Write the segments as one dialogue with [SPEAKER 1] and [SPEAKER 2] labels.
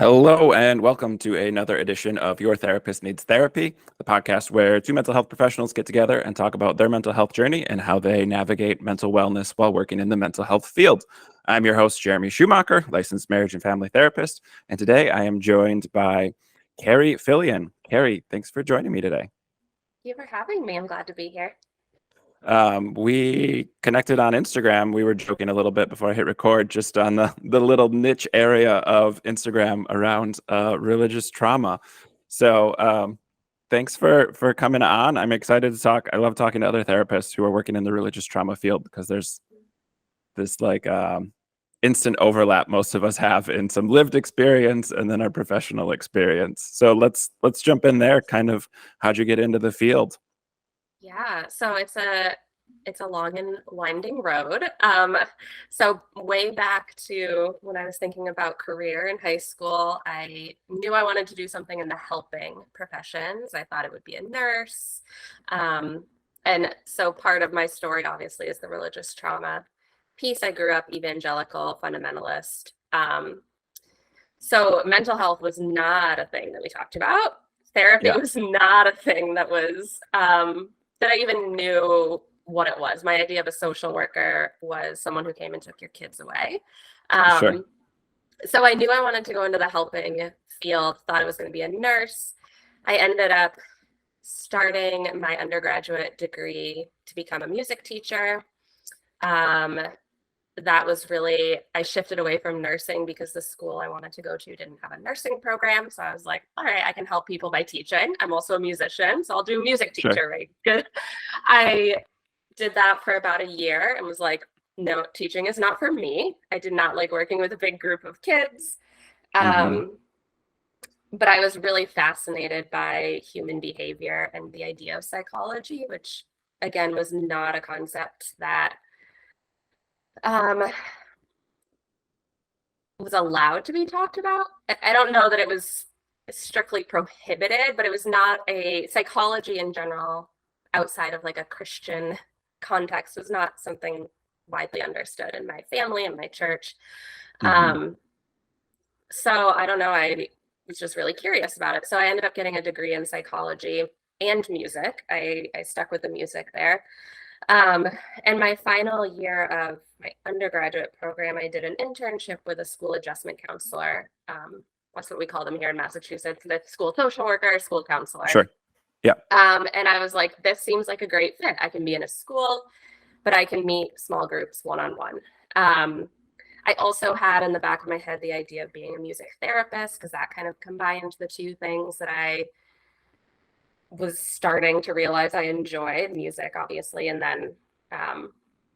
[SPEAKER 1] Hello and welcome to another edition of Your Therapist Needs Therapy, the podcast where two mental health professionals get together and talk about their mental health journey and how they navigate mental wellness while working in the mental health field. I'm your host, Jeremy Schumacher, licensed marriage and family therapist, and today I am joined by Kari Fillian. Kari, thanks for joining me today.
[SPEAKER 2] Thank you for having me. I'm glad to be here.
[SPEAKER 1] We connected on Instagram. We were joking a little bit before I hit record, just on the little niche area of Instagram around religious trauma. So thanks for coming on. I'm excited to talk. I love talking to other therapists who are working in the religious trauma field because there's this instant overlap most of us have in some lived experience and then our professional experience. So let's jump in there. Kind of, how'd you get into the field?
[SPEAKER 2] Yeah, so it's a long and winding road. So way back to when I was thinking about career in high school, I knew I wanted to do something in the helping professions. I thought it would be a nurse. And so part of my story, obviously, is the religious trauma piece. I grew up evangelical, fundamentalist. So mental health was not a thing that we talked about. Therapy was not a thing that was that I even knew what it was. My idea of a social worker was someone who came and took your kids away.
[SPEAKER 1] Sure.
[SPEAKER 2] So I knew I wanted to go into the helping field, thought it was going to be a nurse. I ended up starting my undergraduate degree to become a music teacher. That was really, I shifted away from nursing because the school I wanted to go to didn't have a nursing program. So I was like, all right, I can help people by teaching. I'm also a musician, so I'll do music teacher, right? Good. I did that for about a year and was like, no, teaching is not for me. I did not like working with a big group of kids. But I was really fascinated by human behavior and the idea of psychology, which again was not a concept that was allowed to be talked about. I don't know that it was strictly prohibited, but it was not a psychology in general outside of like a Christian context was not something widely understood in my family and my church. So I don't know, I was just really curious about it. So I ended up getting a degree in psychology and music. I stuck with the music there. And my final year of my undergraduate program, I did an internship with a school adjustment counselor. That's what we call them here in Massachusetts, the school social worker, school counselor.
[SPEAKER 1] Sure. Yeah.
[SPEAKER 2] And I was like, this seems like a great fit. I can be in a school, but I can meet small groups one-on-one. I also had in the back of my head the idea of being a music therapist because that kind of combined the two things that I was starting to realize I enjoyed music, obviously, and then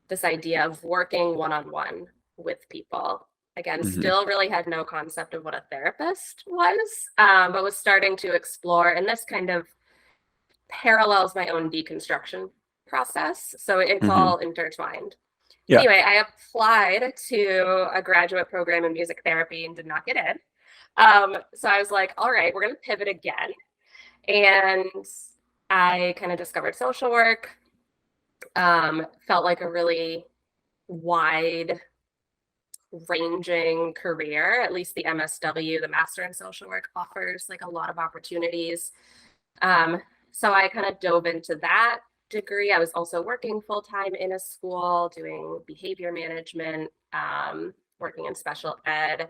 [SPEAKER 2] this idea of working one-on-one with people. Again, still really had no concept of what a therapist was, but was starting to explore, and this kind of parallels my own deconstruction process. So it's all intertwined. Yeah. Anyway, I applied to a graduate program in music therapy and did not get in. So I was like, all right, we're going to pivot again. And I kind of discovered social work, felt like a really wide ranging career, at least the MSW, the Master in Social Work offers like a lot of opportunities. So I kind of dove into that degree. I was also working full-time in a school doing behavior management, working in special ed.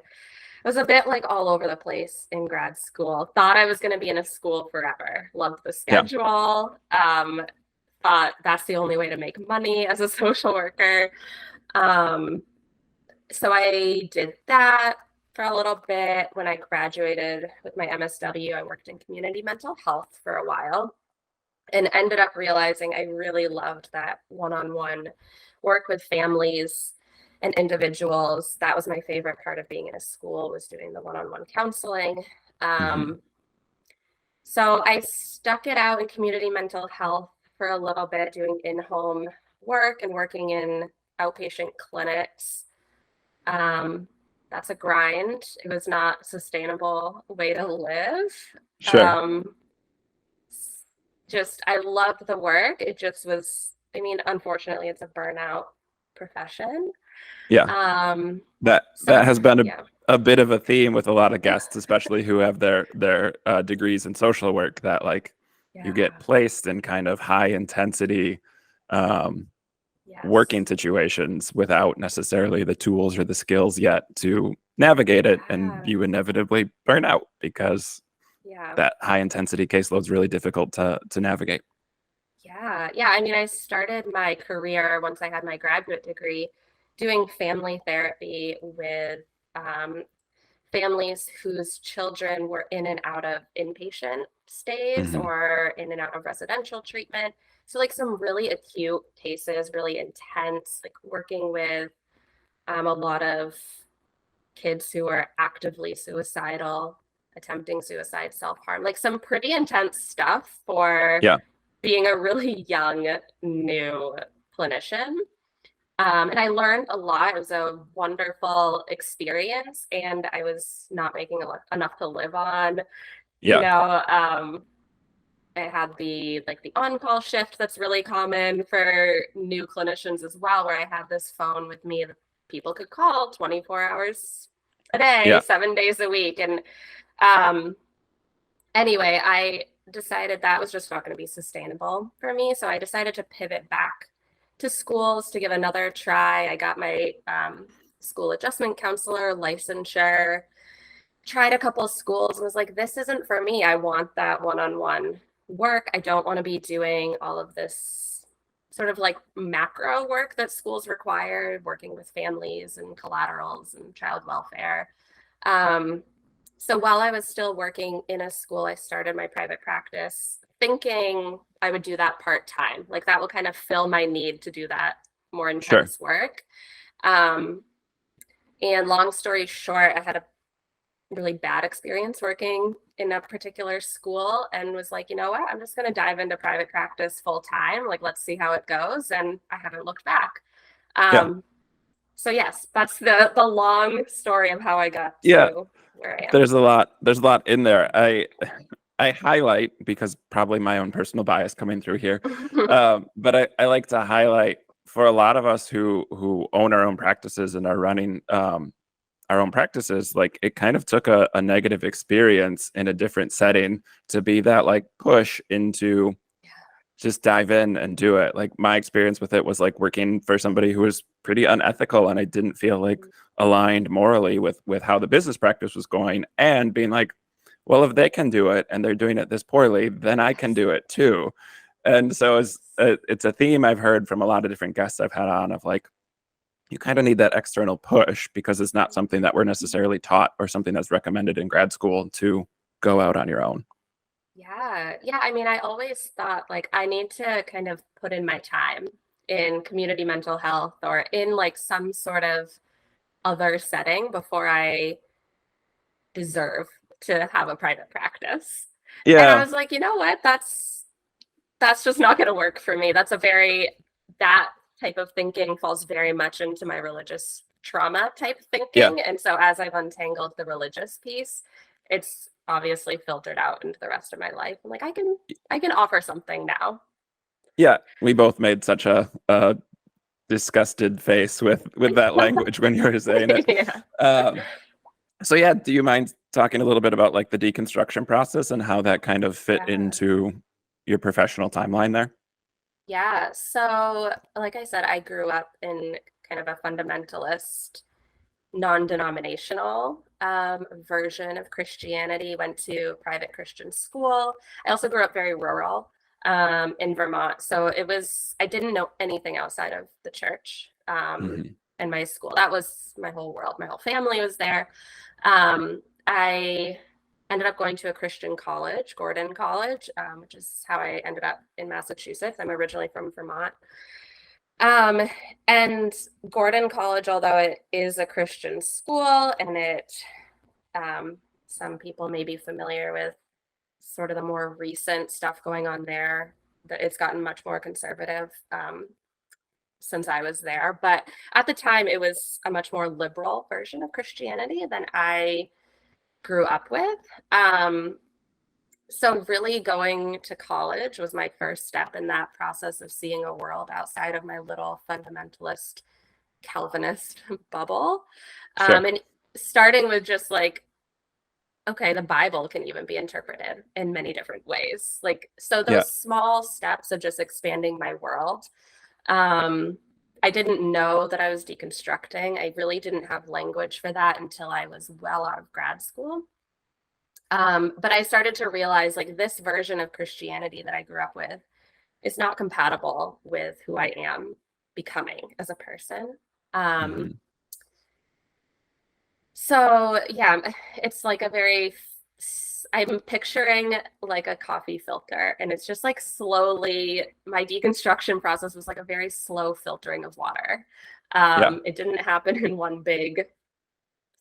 [SPEAKER 2] I was a bit like all over the place in grad school. Thought I was going to be in a school forever. Loved the schedule. Thought that's the only way to make money as a social worker. So I did that for a little bit. When I graduated with my MSW, I worked in community mental health for a while and ended up realizing I really loved that one-on-one work with families and individuals. That was my favorite part of being in a school, was doing the one-on-one counseling. So I stuck it out in community mental health for a little bit, doing in-home work and working in outpatient clinics. That's a grind. It was not a sustainable way to live.
[SPEAKER 1] Sure.
[SPEAKER 2] Just, I loved the work. It just was, I mean, unfortunately, it's a burnout profession.
[SPEAKER 1] Yeah. That has been a bit of a theme with a lot of guests, especially who have their degrees in social work, that like you
[SPEAKER 2] Yeah.
[SPEAKER 1] get placed in kind of high intensity
[SPEAKER 2] Yes.
[SPEAKER 1] working situations without necessarily the tools or the skills yet to navigate it, and
[SPEAKER 2] Yeah.
[SPEAKER 1] you inevitably burn out because
[SPEAKER 2] Yeah.
[SPEAKER 1] that high intensity caseload is really difficult to navigate.
[SPEAKER 2] Yeah. Yeah. I mean, I started my career once I had my graduate degree doing family therapy with um, families whose children were in and out of inpatient stays
[SPEAKER 1] Hmm.
[SPEAKER 2] or in and out of residential treatment. So, like some really acute cases, really intense, like working with a lot of kids who are actively suicidal, attempting suicide, self harm, like some pretty intense stuff for
[SPEAKER 1] Yeah,
[SPEAKER 2] being a really young, new clinician. And I learned a lot. It was a wonderful experience, and I was not making enough to live on. You
[SPEAKER 1] yeah,
[SPEAKER 2] know, I had the on-call shift that's really common for new clinicians as well, where I had this phone with me that people could call 24 hours a day,
[SPEAKER 1] yeah,
[SPEAKER 2] 7 days a week. And um, anyway, I decided that was just not going to be sustainable for me. So I decided to pivot back to schools to give another try. I got my school adjustment counselor licensure, tried a couple of schools, and was like, this isn't for me. I want that one on one work. I don't want to be doing all of this sort of like macro work that schools require, working with families and collaterals and child welfare. Um, so while I was still working in a school, I started my private practice thinking I would do that part time. Like that will kind of fill my need to do that more
[SPEAKER 1] sure.
[SPEAKER 2] intense work. Um, and long story short, I had a really bad experience working in a particular school and was like, you know what, I'm just going to dive into private practice full time. Like, let's see how it goes. And I haven't looked back.
[SPEAKER 1] Yeah,
[SPEAKER 2] So yes, that's the long story of how I got
[SPEAKER 1] yeah.
[SPEAKER 2] to where I am.
[SPEAKER 1] There's a lot in there. I highlight, because probably my own personal bias coming through here, but I like to highlight for a lot of us who own our own practices and are running our own practices, like it kind of took a negative experience in a different setting to be that like push into just dive in and do it. Like my experience with it was like working for somebody who was pretty unethical, and I didn't feel like aligned morally with how the business practice was going, and being like, well, if they can do it and they're doing it this poorly, then I can do it too. And so it's a theme I've heard from a lot of different guests I've had on, of like, you kind of need that external push because it's not something that we're necessarily taught or something that's recommended in grad school to go out on your own.
[SPEAKER 2] Yeah. Yeah. I mean, I always thought like I need to kind of put in my time in community mental health or in like some sort of other setting before I deserve to have a private practice. And I
[SPEAKER 1] Yeah,
[SPEAKER 2] was like, you know what? That's just not going to work for me. That type of thinking falls very much into my religious trauma type
[SPEAKER 1] yeah,
[SPEAKER 2] thinking. And so as I've untangled the religious piece, it's obviously filtered out into the rest of my life. I'm like, I can offer something now.
[SPEAKER 1] yeah. We both made such a disgusted face with that language when you were saying it.
[SPEAKER 2] Yeah.
[SPEAKER 1] Um, so yeah, do you mind talking a little bit about like the deconstruction process and how that kind of fit
[SPEAKER 2] Yeah.
[SPEAKER 1] into your professional timeline there?
[SPEAKER 2] Yeah. So, like I said, I grew up in kind of a fundamentalist, non-denominational version of Christianity, went to private Christian school. I also grew up very rural in Vermont. So I didn't know anything outside of the church
[SPEAKER 1] Hmm.
[SPEAKER 2] and my school. That was my whole world. My whole family was there. I ended up going to a Christian college, Gordon College, which is how I ended up in Massachusetts. I'm originally from Vermont. Um, and Gordon College, although it is a Christian school and um, some people may be familiar with sort of the more recent stuff going on there, that it's gotten much more conservative since I was there. But at the time, it was a much more liberal version of Christianity than I grew up with. Um, so really going to college was my first step in that process of seeing a world outside of my little fundamentalist Calvinist bubble.
[SPEAKER 1] Sure.
[SPEAKER 2] And starting with just like, okay, the Bible can even be interpreted in many different ways. Like, so
[SPEAKER 1] Yeah.
[SPEAKER 2] those small steps of just expanding my world. Um, I didn't know that I was deconstructing. I really didn't have language for that until I was well out of grad school. But I started to realize like this version of Christianity that I grew up with is not compatible with who I am becoming as a person. Um,
[SPEAKER 1] Hmm.
[SPEAKER 2] so yeah, it's like a very, I'm picturing like a coffee filter, and it's just like slowly, my deconstruction process was like a very slow filtering of water.
[SPEAKER 1] Yeah.
[SPEAKER 2] It didn't happen in one big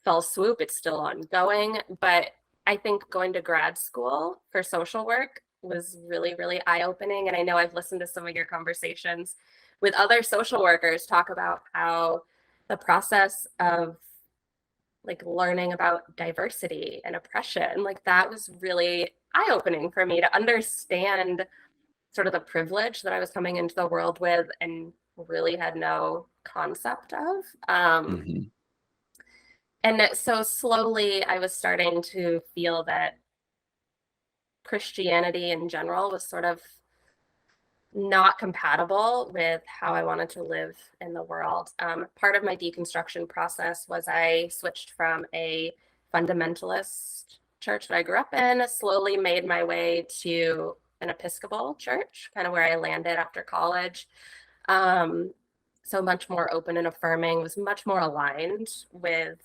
[SPEAKER 2] fell swoop. It's still ongoing, but I think going to grad school for social work was really, really eye-opening. And I know I've listened to some of your conversations with other social workers talk about how the process of like learning about diversity and oppression, like that was really eye-opening for me to understand sort of the privilege that I was coming into the world with and really had no concept of.
[SPEAKER 1] Hmm.
[SPEAKER 2] And so slowly I was starting to feel that Christianity in general was sort of not compatible with how I wanted to live in the world. Part of my deconstruction process was I switched from a fundamentalist church that I grew up in, slowly made my way to an Episcopal church, kind of where I landed after college. Um, so much more open and affirming, was much more aligned with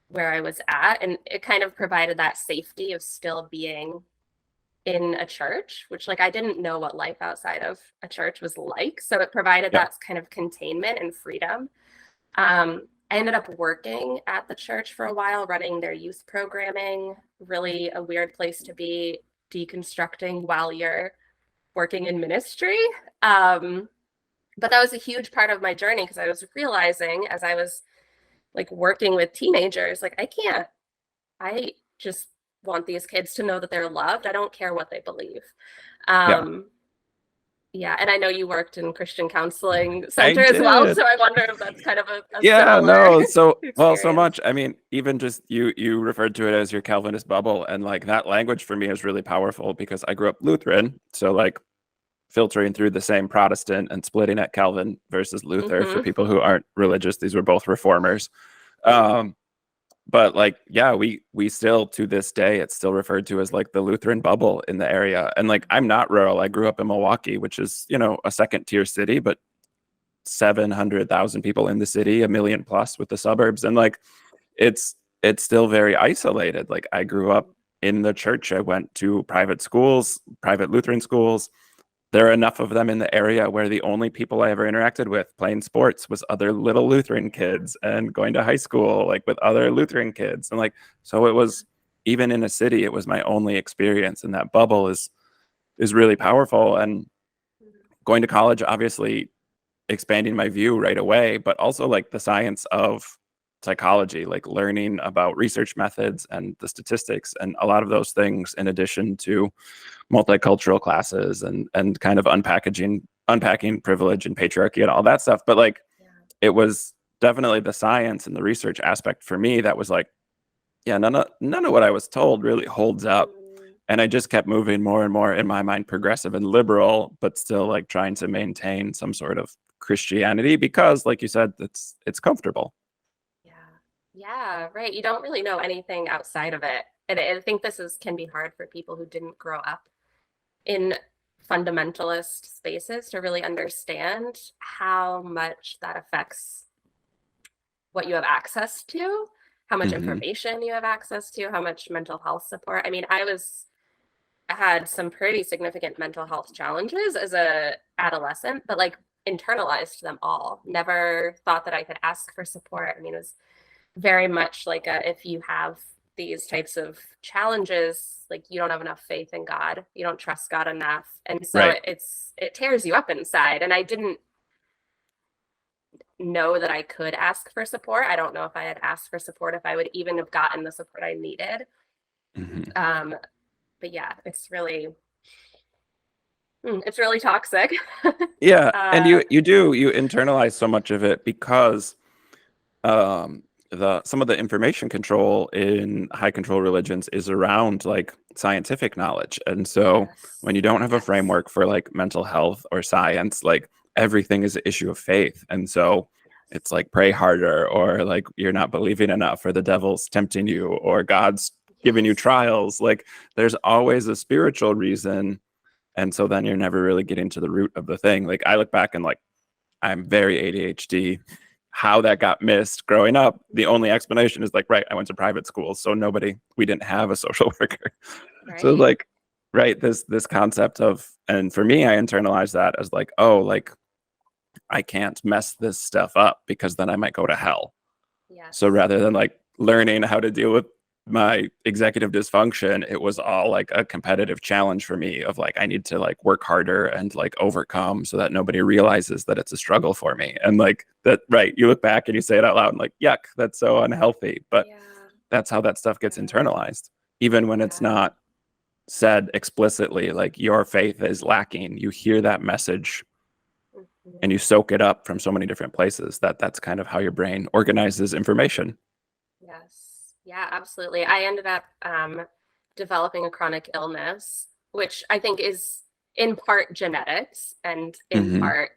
[SPEAKER 2] where I was at. And it kind of provided that safety of still being in a church, which like I didn't know what life outside of a church was like. So it provided
[SPEAKER 1] Yeah.
[SPEAKER 2] that kind of containment and freedom. I ended up working at the church for a while, running their youth programming, really a weird place to be deconstructing while you're working in ministry. Um, but that was a huge part of my journey because I was realizing as I was like working with teenagers, like I just want these kids to know that they're loved. I don't care what they believe.
[SPEAKER 1] Yeah.
[SPEAKER 2] Um, yeah, and I know you worked in Christian counseling
[SPEAKER 1] I
[SPEAKER 2] center as well,
[SPEAKER 1] did.
[SPEAKER 2] so I wonder if that's kind of a
[SPEAKER 1] Yeah,
[SPEAKER 2] similar
[SPEAKER 1] no, so well, so
[SPEAKER 2] experience.
[SPEAKER 1] much. I mean, even just you referred to it as your Calvinist bubble, and like that language for me is really powerful because I grew up Lutheran, so like filtering through the same Protestant and splitting at Calvin versus Luther for
[SPEAKER 2] Hmm.
[SPEAKER 1] people who aren't religious. These were both reformers. Um, but like, yeah, we still to this day it's still referred to as like the Lutheran bubble in the area. And like I'm not rural. I grew up in Milwaukee, which is, a second tier city, but 700,000 people in the city, a million plus with the suburbs. And like it's still very isolated. Like I grew up in the church. I went to private schools, private Lutheran schools. There are enough of them in the area where the only people I ever interacted with playing sports was other little Lutheran kids and going to high school like with other Lutheran kids. And like so it was even in a city, it was my only experience. And that bubble is really powerful. And going to college, obviously expanding my view right away, but also like the science of psychology, like learning about research methods and the statistics and a lot of those things, in addition to multicultural classes and kind of unpacking privilege and patriarchy and all that stuff. But like
[SPEAKER 2] Yeah.
[SPEAKER 1] it was definitely the science and the research aspect for me that was like, yeah, none of what I was told really holds up.
[SPEAKER 2] Mm,
[SPEAKER 1] And I just kept moving more and more in my mind progressive and liberal, but still like trying to maintain some sort of Christianity because, like you said, it's comfortable.
[SPEAKER 2] yeah. Yeah, right. You don't really know anything outside of it. And I think this is can be hard for people who didn't grow up in fundamentalist spaces to really understand how much that affects what you have access to, how much
[SPEAKER 1] Hmm.
[SPEAKER 2] information you have access to, how much mental health support. I mean, I had some pretty significant mental health challenges as a adolescent, but like internalized them all. Never thought that I could ask for support. I mean, it was very much like if you have these types of challenges, like you don't have enough faith in God, you don't trust God enough, and so
[SPEAKER 1] Right.
[SPEAKER 2] it tears you up inside. And I didn't know that I could ask for support. I don't know if I had asked for support if I would even have gotten the support I needed.
[SPEAKER 1] Hmm.
[SPEAKER 2] Um, but yeah, it's really toxic.
[SPEAKER 1] Yeah, and
[SPEAKER 2] uh,
[SPEAKER 1] you internalize so much of it because some of the information control in high control religions is around like scientific knowledge. And so when
[SPEAKER 2] Yes.
[SPEAKER 1] you don't have a
[SPEAKER 2] Yes.
[SPEAKER 1] framework for like mental health or science, like everything is an issue of faith. And so it's like pray harder, or like you're not believing enough, or the devil's tempting you, or God's giving you
[SPEAKER 2] Yes.
[SPEAKER 1] trials. Like there's always a spiritual reason. And so then you're never really getting to the root of the thing. Like I look back and like I'm very ADHD. How that got missed growing up, the only explanation is like, right, I went to private schools, so we didn't have a social worker. So
[SPEAKER 2] Right.
[SPEAKER 1] like, right, this concept of, and for me, I internalized that as like, oh, like I can't mess this stuff up because then I might go to hell. So
[SPEAKER 2] Yes.
[SPEAKER 1] rather than like learning how to deal with my executive dysfunction, it was all like a competitive challenge for me of like, I need to like work harder and like overcome so that nobody realizes that it's a struggle for me. And like that, right. You look back and you say it out loud and like, yuck, that's so unhealthy. But
[SPEAKER 2] Yeah.
[SPEAKER 1] that's how that stuff gets
[SPEAKER 2] Yeah.
[SPEAKER 1] internalized, even when it's
[SPEAKER 2] Yeah.
[SPEAKER 1] not said explicitly, like your faith is lacking. You hear that message and
[SPEAKER 2] Mhm.
[SPEAKER 1] you soak it up from so many different places that's kind of how your brain organizes information.
[SPEAKER 2] Yes. Yeah, absolutely. I ended up developing a chronic illness, which I think is in part genetics and in
[SPEAKER 1] Mm-hmm.
[SPEAKER 2] part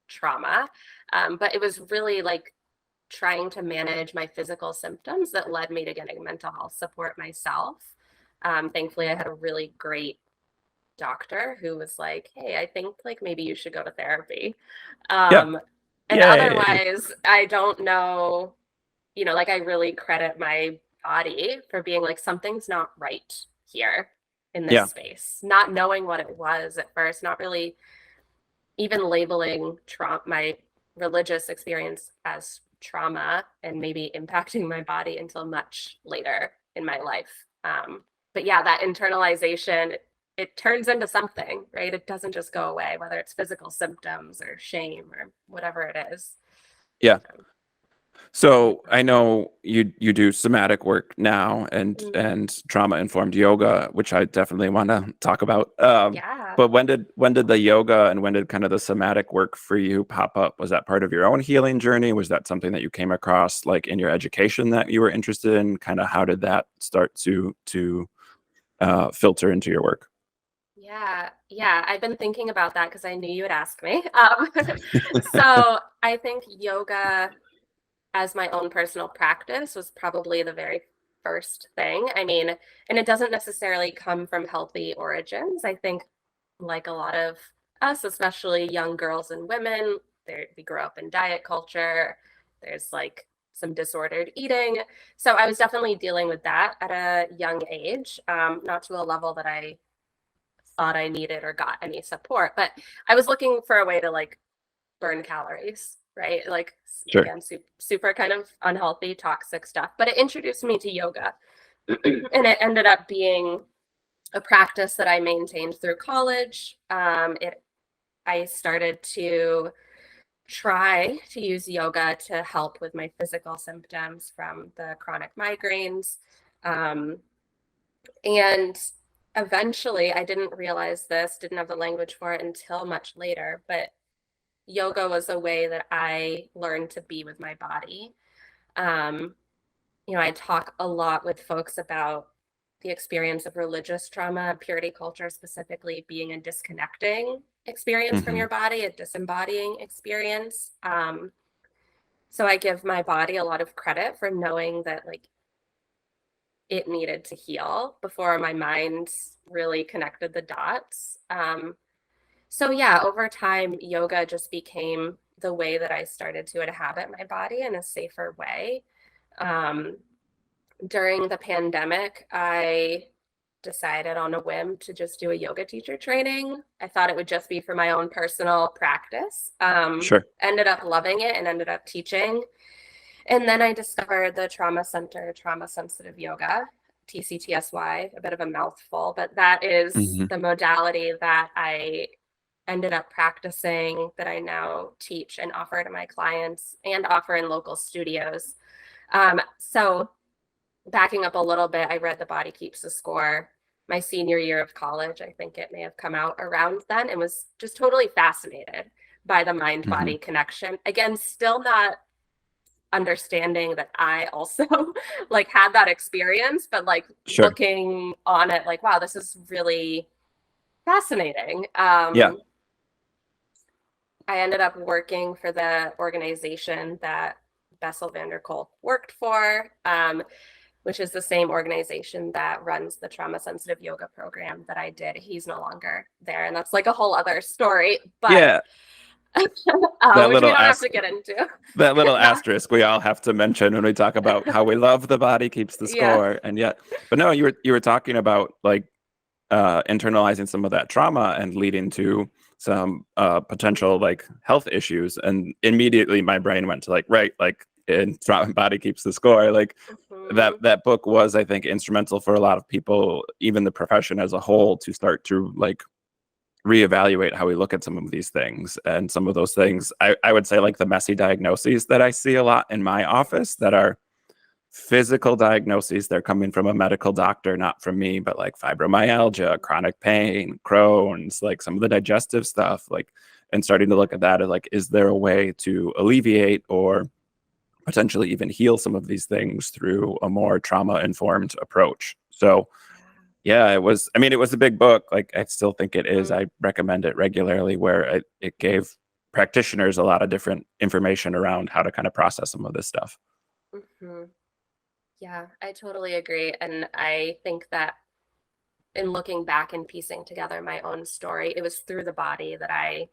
[SPEAKER 2] trauma. But it was really like trying to manage my physical symptoms that led me to getting mental health support myself. Thankfully, I had a really great doctor who was like, "Hey, I think like maybe you should go to therapy."
[SPEAKER 1] Yeah.
[SPEAKER 2] Um, and
[SPEAKER 1] Yay.
[SPEAKER 2] otherwise, I don't know, like I really credit my body for being like, something's not right here in this
[SPEAKER 1] Yeah.
[SPEAKER 2] space, not knowing what it was at first, not really even labeling my religious experience as trauma and maybe impacting my body until much later in my life. But yeah, that internalization, it turns into something, right? It doesn't just go away, whether it's physical symptoms or shame or whatever it is.
[SPEAKER 1] Yeah.
[SPEAKER 2] So,
[SPEAKER 1] So
[SPEAKER 2] yeah.
[SPEAKER 1] I know you do somatic work now
[SPEAKER 2] Mm,
[SPEAKER 1] and trauma informed yoga, which I definitely want to talk about.
[SPEAKER 2] yeah.
[SPEAKER 1] But when did the yoga and when did kind of the somatic work for you pop up? Was that part of your own healing journey? Was that something that you came across like in your education that you were interested in? Kind of how did that start to filter into your work?
[SPEAKER 2] Yeah, yeah, I've been thinking about that because I knew you would ask me. So I think yoga as my own personal practice was probably the very first thing. I mean, and it doesn't necessarily come from healthy origins. I think, like a lot of us, especially young girls and women, we grow up in diet culture. There's like some disordered eating. So I was definitely dealing with that at a young age, not to a level that I thought I needed or got any support, but I was looking for a way to like burn calories, right? Like,
[SPEAKER 1] Sure.
[SPEAKER 2] again, super kind of unhealthy, toxic stuff. But it introduced me to yoga. And it ended up being a practice that I maintained through college. I started to try to use yoga to help with my physical symptoms from the chronic migraines. Um, and eventually, I didn't realize this, didn't have the language for it until much later, but yoga was a way that I learned to be with my body. Um, I talk a lot with folks about the experience of religious trauma, purity culture specifically being a disconnecting experience from
[SPEAKER 1] Hmm.
[SPEAKER 2] your body, a disembodying experience. So I give my body a lot of credit for knowing that like it needed to heal before my mind really connected the dots. So yeah, over time, yoga just became the way that I started to inhabit my body in a safer way. Um, During the pandemic, I decided on a whim to just do a yoga teacher training. I thought it would just be for my own personal practice.
[SPEAKER 1] Sure.
[SPEAKER 2] Ended up loving it and ended up teaching. And then I discovered the Trauma Center, Trauma Sensitive Yoga, TCTSY, a bit of a mouthful, but that is
[SPEAKER 1] Hmm.
[SPEAKER 2] the modality that I ended up practicing, that I now teach and offer to my clients and offer in local studios. So backing up a little bit, I read The Body Keeps the Score my senior year of college. I think it may have come out around then, and was just totally fascinated by the mind
[SPEAKER 1] Hmm.
[SPEAKER 2] body connection. Again, still not understanding that I also like had that experience, but like
[SPEAKER 1] Sure.
[SPEAKER 2] looking on it like, wow, this is really fascinating.
[SPEAKER 1] Yeah.
[SPEAKER 2] I ended up working for the organization that Bessel van der Kolk worked for, which is the same organization that runs the trauma sensitive yoga program that I did. He's no longer there, and that's like a whole other story, but
[SPEAKER 1] Yeah. That
[SPEAKER 2] which we
[SPEAKER 1] little
[SPEAKER 2] don't have to get into.
[SPEAKER 1] that little asterisk we all have to mention when we talk about how we love the body keeps the
[SPEAKER 2] Yeah.
[SPEAKER 1] score. And yet, but no, you were talking about like internalizing some of that trauma and leading to some potential like health issues. And immediately my brain went to like, right, like in Trauma Body Keeps the Score, like that book was, I think, instrumental for a lot of people, even the profession as a whole, to start to like reevaluate how we look at some of these things. And some of those things, I would say, like the messy diagnoses that I see a lot in my office that are physical diagnoses. They're coming from a medical doctor, not from me, but like fibromyalgia, chronic pain, Crohn's, like some of the digestive stuff, like, and starting to look at that as like, is there a way to alleviate or potentially even heal some of these things through a more trauma informed approach? So yeah, it was, I mean, it was a big book. Like, I still think it is. I recommend it regularly, where it gave practitioners a lot of different information around how to kind of process some of this stuff.
[SPEAKER 2] Mm-hmm. Yeah, I totally agree. And I think that in looking back and piecing together my own story, it was through the body that I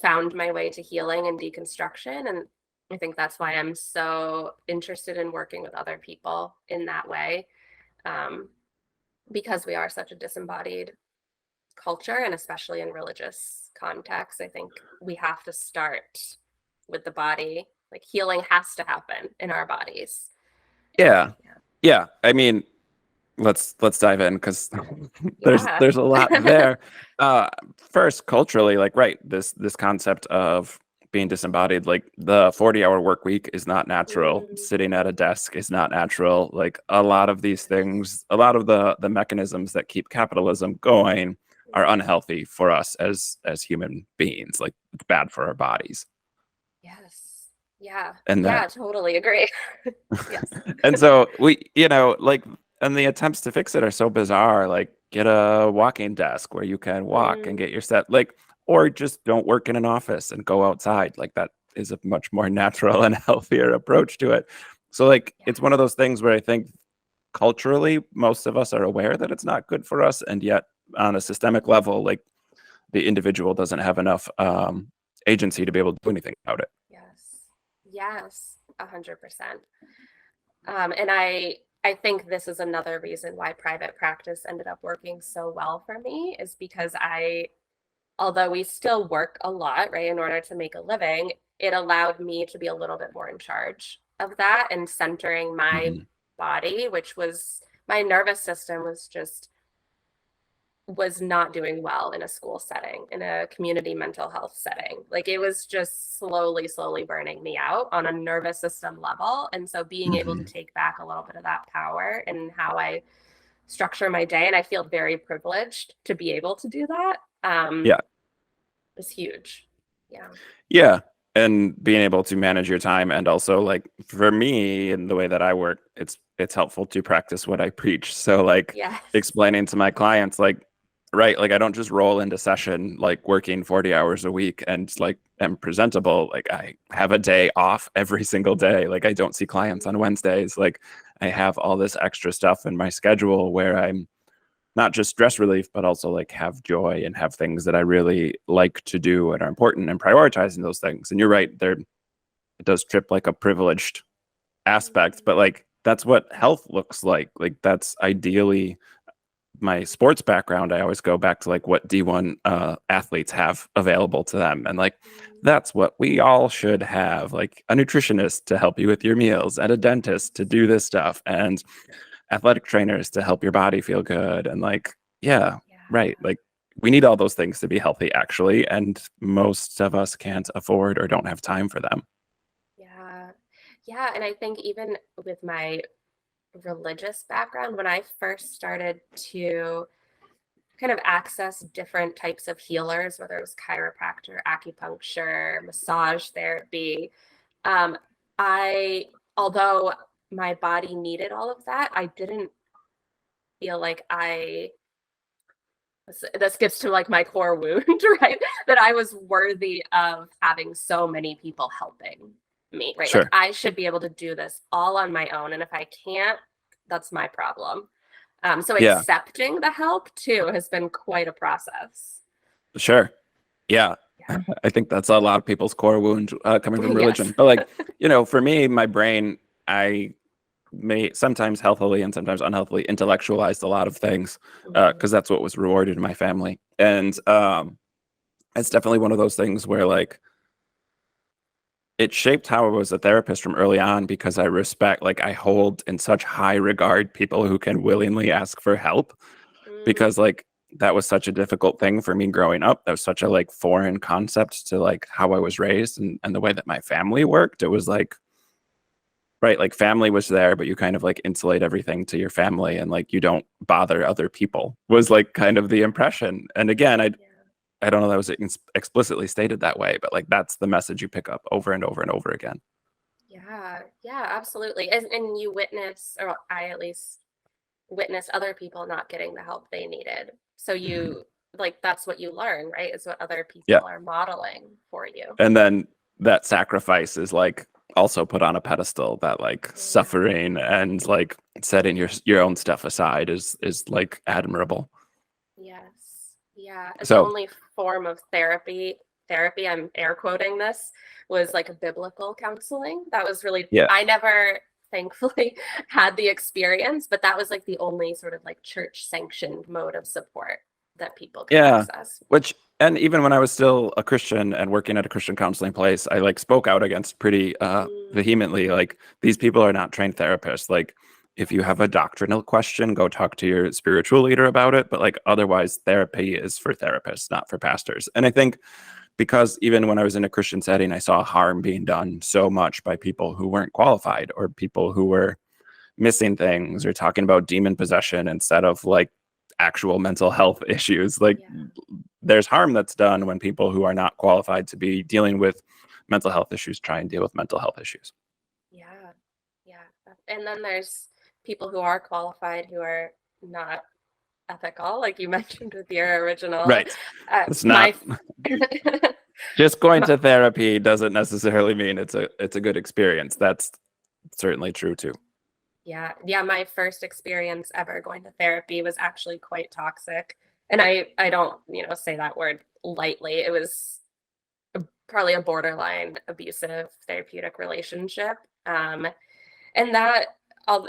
[SPEAKER 2] found my way to healing and deconstruction. And I think that's why I'm so interested in working with other people in that way, um, because we are such a disembodied culture, and especially in religious contexts, I think we have to start with the body. Like healing has to happen in our bodies.
[SPEAKER 1] Yeah. Yeah. I mean, let's dive in because
[SPEAKER 2] Yeah.
[SPEAKER 1] there's a lot there. Uh First, culturally, like, right, this concept of being disembodied, like the 40-hour work week is not natural. Sitting at a desk is not natural. Like a lot of these things, a lot of the mechanisms that keep capitalism going are unhealthy for us as human beings. Like, it's bad for our bodies.
[SPEAKER 2] Yes. Yeah.
[SPEAKER 1] And that
[SPEAKER 2] Yeah, totally agree. Yes.
[SPEAKER 1] and so we, like, and the attempts to fix it are so bizarre. Like, get a walking desk where you can walk and get your set, like, or just don't work in an office and go outside. Like, that is a much more natural and healthier approach to it. So, like,
[SPEAKER 2] Yeah.
[SPEAKER 1] it's one of those things where I think culturally most of us are aware that it's not good for us, and yet on a systemic level, like, the individual doesn't have enough agency to be able to do anything about it.
[SPEAKER 2] Yes. Yes. 100%. And I think this is another reason why private practice ended up working so well for me, is because although we still work a lot, right, in order to make a living, it allowed me to be a little bit more in charge of that and centering my
[SPEAKER 1] Mhm.
[SPEAKER 2] body, which was my nervous system was not doing well in a school setting, in a community mental health setting. Like it was just slowly burning me out on a nervous system level. And so being able to
[SPEAKER 1] Mhm.
[SPEAKER 2] take back a little bit of that power and how I structure my day, and I feel very privileged to be able to do that,
[SPEAKER 1] Yeah.
[SPEAKER 2] is huge. Yeah.
[SPEAKER 1] Yeah. And being able to manage your time, and also, like, for me in the way that I work, it's helpful to practice what I preach. So, like,
[SPEAKER 2] Yes.
[SPEAKER 1] explaining to my clients, like, right, like, I don't just roll into session like working 40 hours a week and like am presentable. Like, I have a day off every single day. Like, I don't see clients on Wednesdays. Like, I have all this extra stuff in my schedule where I'm not just stress relief, but also like have joy and have things that I really like to do and are important, and prioritizing those things. And you're right, there, it does trip like a privileged aspect, but like that's what health looks like. Like, that's ideally my sports background. I always go back to like what D1 athletes have available to them. And like, that's what we all should have, like a nutritionist to help you with your meals, and a dentist to do this stuff, and athletic trainers to help your body feel good. And like, yeah, right,
[SPEAKER 2] Yeah.
[SPEAKER 1] like, we need all those things to be healthy, actually, and most of us can't afford or don't have time for them.
[SPEAKER 2] Yeah. Yeah. And I think even with my religious background, when I first started to kind of access different types of healers, whether it was chiropractor, acupuncture, massage therapy, um, although my body needed all of that, I didn't feel like this gets to like my core wound, right? That I was worthy of having so many people helping me, right? Like
[SPEAKER 1] Sure.
[SPEAKER 2] I should be able to do this all on my own. And if I can't, that's my problem. So
[SPEAKER 1] Yeah.
[SPEAKER 2] accepting the help too has been quite a process.
[SPEAKER 1] Sure. Yeah.
[SPEAKER 2] Yeah.
[SPEAKER 1] I think that's a lot of people's core wound coming from
[SPEAKER 2] Yes.
[SPEAKER 1] religion. But like, for me, my brain, I may sometimes healthily and sometimes unhealthily intellectualized a lot of things because that's what was rewarded in my family. And it's definitely one of those things where like it shaped how I was a therapist from early on because I respect, like I hold in such high regard people who can willingly ask for help
[SPEAKER 2] Mm,
[SPEAKER 1] because like that was such a difficult thing for me growing up. That was such a like foreign concept to like how I was raised and the way that my family worked. It was like, right, like family was there, but you kind of like insulate everything to your family and like you don't bother other people was like kind of the impression. And again,
[SPEAKER 2] yeah.
[SPEAKER 1] I don't know that was explicitly stated that way, but like that's the message you pick up over and over and over again.
[SPEAKER 2] Yeah, yeah, absolutely. And you witness, or I at least witnessed other people not getting the help they needed. So
[SPEAKER 1] Mhm.
[SPEAKER 2] you like that's what you learn, right? Is what other
[SPEAKER 1] Yeah.
[SPEAKER 2] people are modeling for you.
[SPEAKER 1] And then that sacrifice is like also put on a pedestal, that like
[SPEAKER 2] Yeah.
[SPEAKER 1] suffering and like setting your own stuff aside is like admirable.
[SPEAKER 2] Yes. Yeah. The
[SPEAKER 1] So
[SPEAKER 2] only form of therapy, I'm air quoting this, was like a biblical counseling. That was really,
[SPEAKER 1] yeah.
[SPEAKER 2] I never thankfully had the experience, but that was like the only sort of like church sanctioned mode of support that people could
[SPEAKER 1] Yeah.
[SPEAKER 2] access.
[SPEAKER 1] Which, and even when I was still a Christian and working at a Christian counseling place, I like spoke out against pretty
[SPEAKER 2] Mm,
[SPEAKER 1] vehemently. Like, these people are not trained therapists. Like, if you have a doctrinal question, go talk to your spiritual leader about it. But like, otherwise, therapy is for therapists, not for pastors. And I think because even when I was in a Christian setting, I saw harm being done so much by people who weren't qualified or people who were missing things or talking about demon possession instead of like actual mental health issues. Like,
[SPEAKER 2] yeah.
[SPEAKER 1] there's harm that's done when people who are not qualified to be dealing with mental health issues try and deal with mental health issues.
[SPEAKER 2] Yeah. Yeah. And then there's people who are qualified who are not ethical, like you mentioned with your original.
[SPEAKER 1] Right.
[SPEAKER 2] Uh,
[SPEAKER 1] It's
[SPEAKER 2] my
[SPEAKER 1] not just going to therapy doesn't necessarily mean it's a good experience. That's certainly true too.
[SPEAKER 2] Yeah, yeah, my first experience ever going to therapy was actually quite toxic. And I don't, say that word lightly. It was probably a borderline abusive therapeutic relationship. And that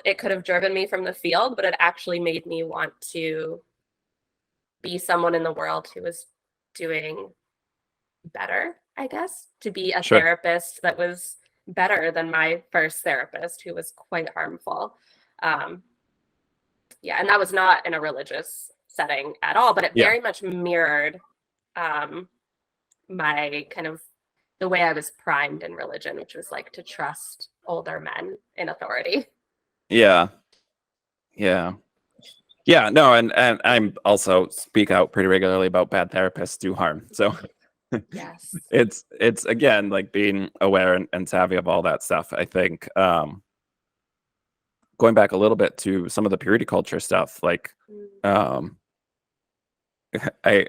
[SPEAKER 2] it could have driven me from the field, but it actually made me want to be someone in the world who was doing better, I guess, to be a
[SPEAKER 1] Sure.
[SPEAKER 2] therapist that was better than my first therapist who was quite harmful. Um, yeah, and that was not in a religious setting at all, but it
[SPEAKER 1] Yeah.
[SPEAKER 2] very much mirrored um, my kind of the way I was primed in religion, which was like to trust older men in authority.
[SPEAKER 1] Yeah. Yeah. Yeah. No, and I'm also speak out pretty regularly about bad therapists do harm. So
[SPEAKER 2] Yes.
[SPEAKER 1] it's again like being aware and savvy of all that stuff. I think going back a little bit to some of the purity culture stuff, like
[SPEAKER 2] Mm,
[SPEAKER 1] um I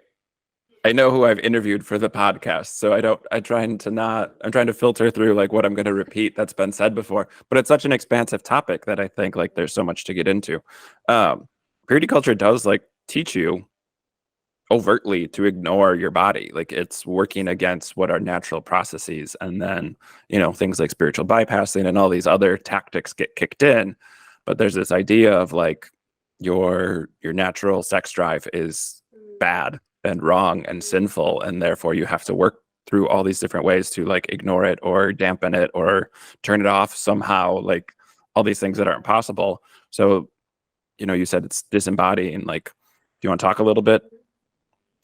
[SPEAKER 1] I know who I've interviewed for the podcast, so I'm trying to filter through like what I'm going to repeat that's been said before, but it's such an expansive topic that I think like there's so much to get into. Purity culture does like teach you overtly to ignore your body. Like, it's working against what are natural processes. And then, things like spiritual bypassing and all these other tactics get kicked in. But there's this idea of like your natural sex drive is
[SPEAKER 2] mm,
[SPEAKER 1] bad and wrong and
[SPEAKER 2] mm,
[SPEAKER 1] sinful. And therefore you have to work through all these different ways to like ignore it or dampen it or turn it off somehow, like all these things that aren't possible. So, you said it's disembodying. Like, do you want to talk a little bit?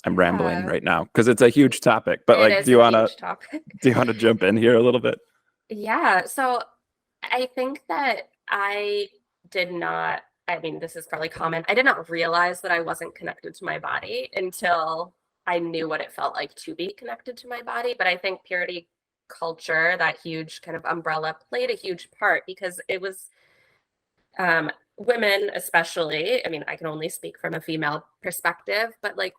[SPEAKER 1] I'm rambling
[SPEAKER 2] yeah,
[SPEAKER 1] right now because it's a huge topic, but
[SPEAKER 2] it
[SPEAKER 1] like,
[SPEAKER 2] is a huge topic.
[SPEAKER 1] do you want to jump in here a little bit?
[SPEAKER 2] Yeah, so I think that I did not, I mean, this is probably common. I did not realize that I wasn't connected to my body until I knew what it felt like to be connected to my body. But I think purity culture, that huge kind of umbrella, played a huge part, because it was women especially, I mean, I can only speak from a female perspective, but like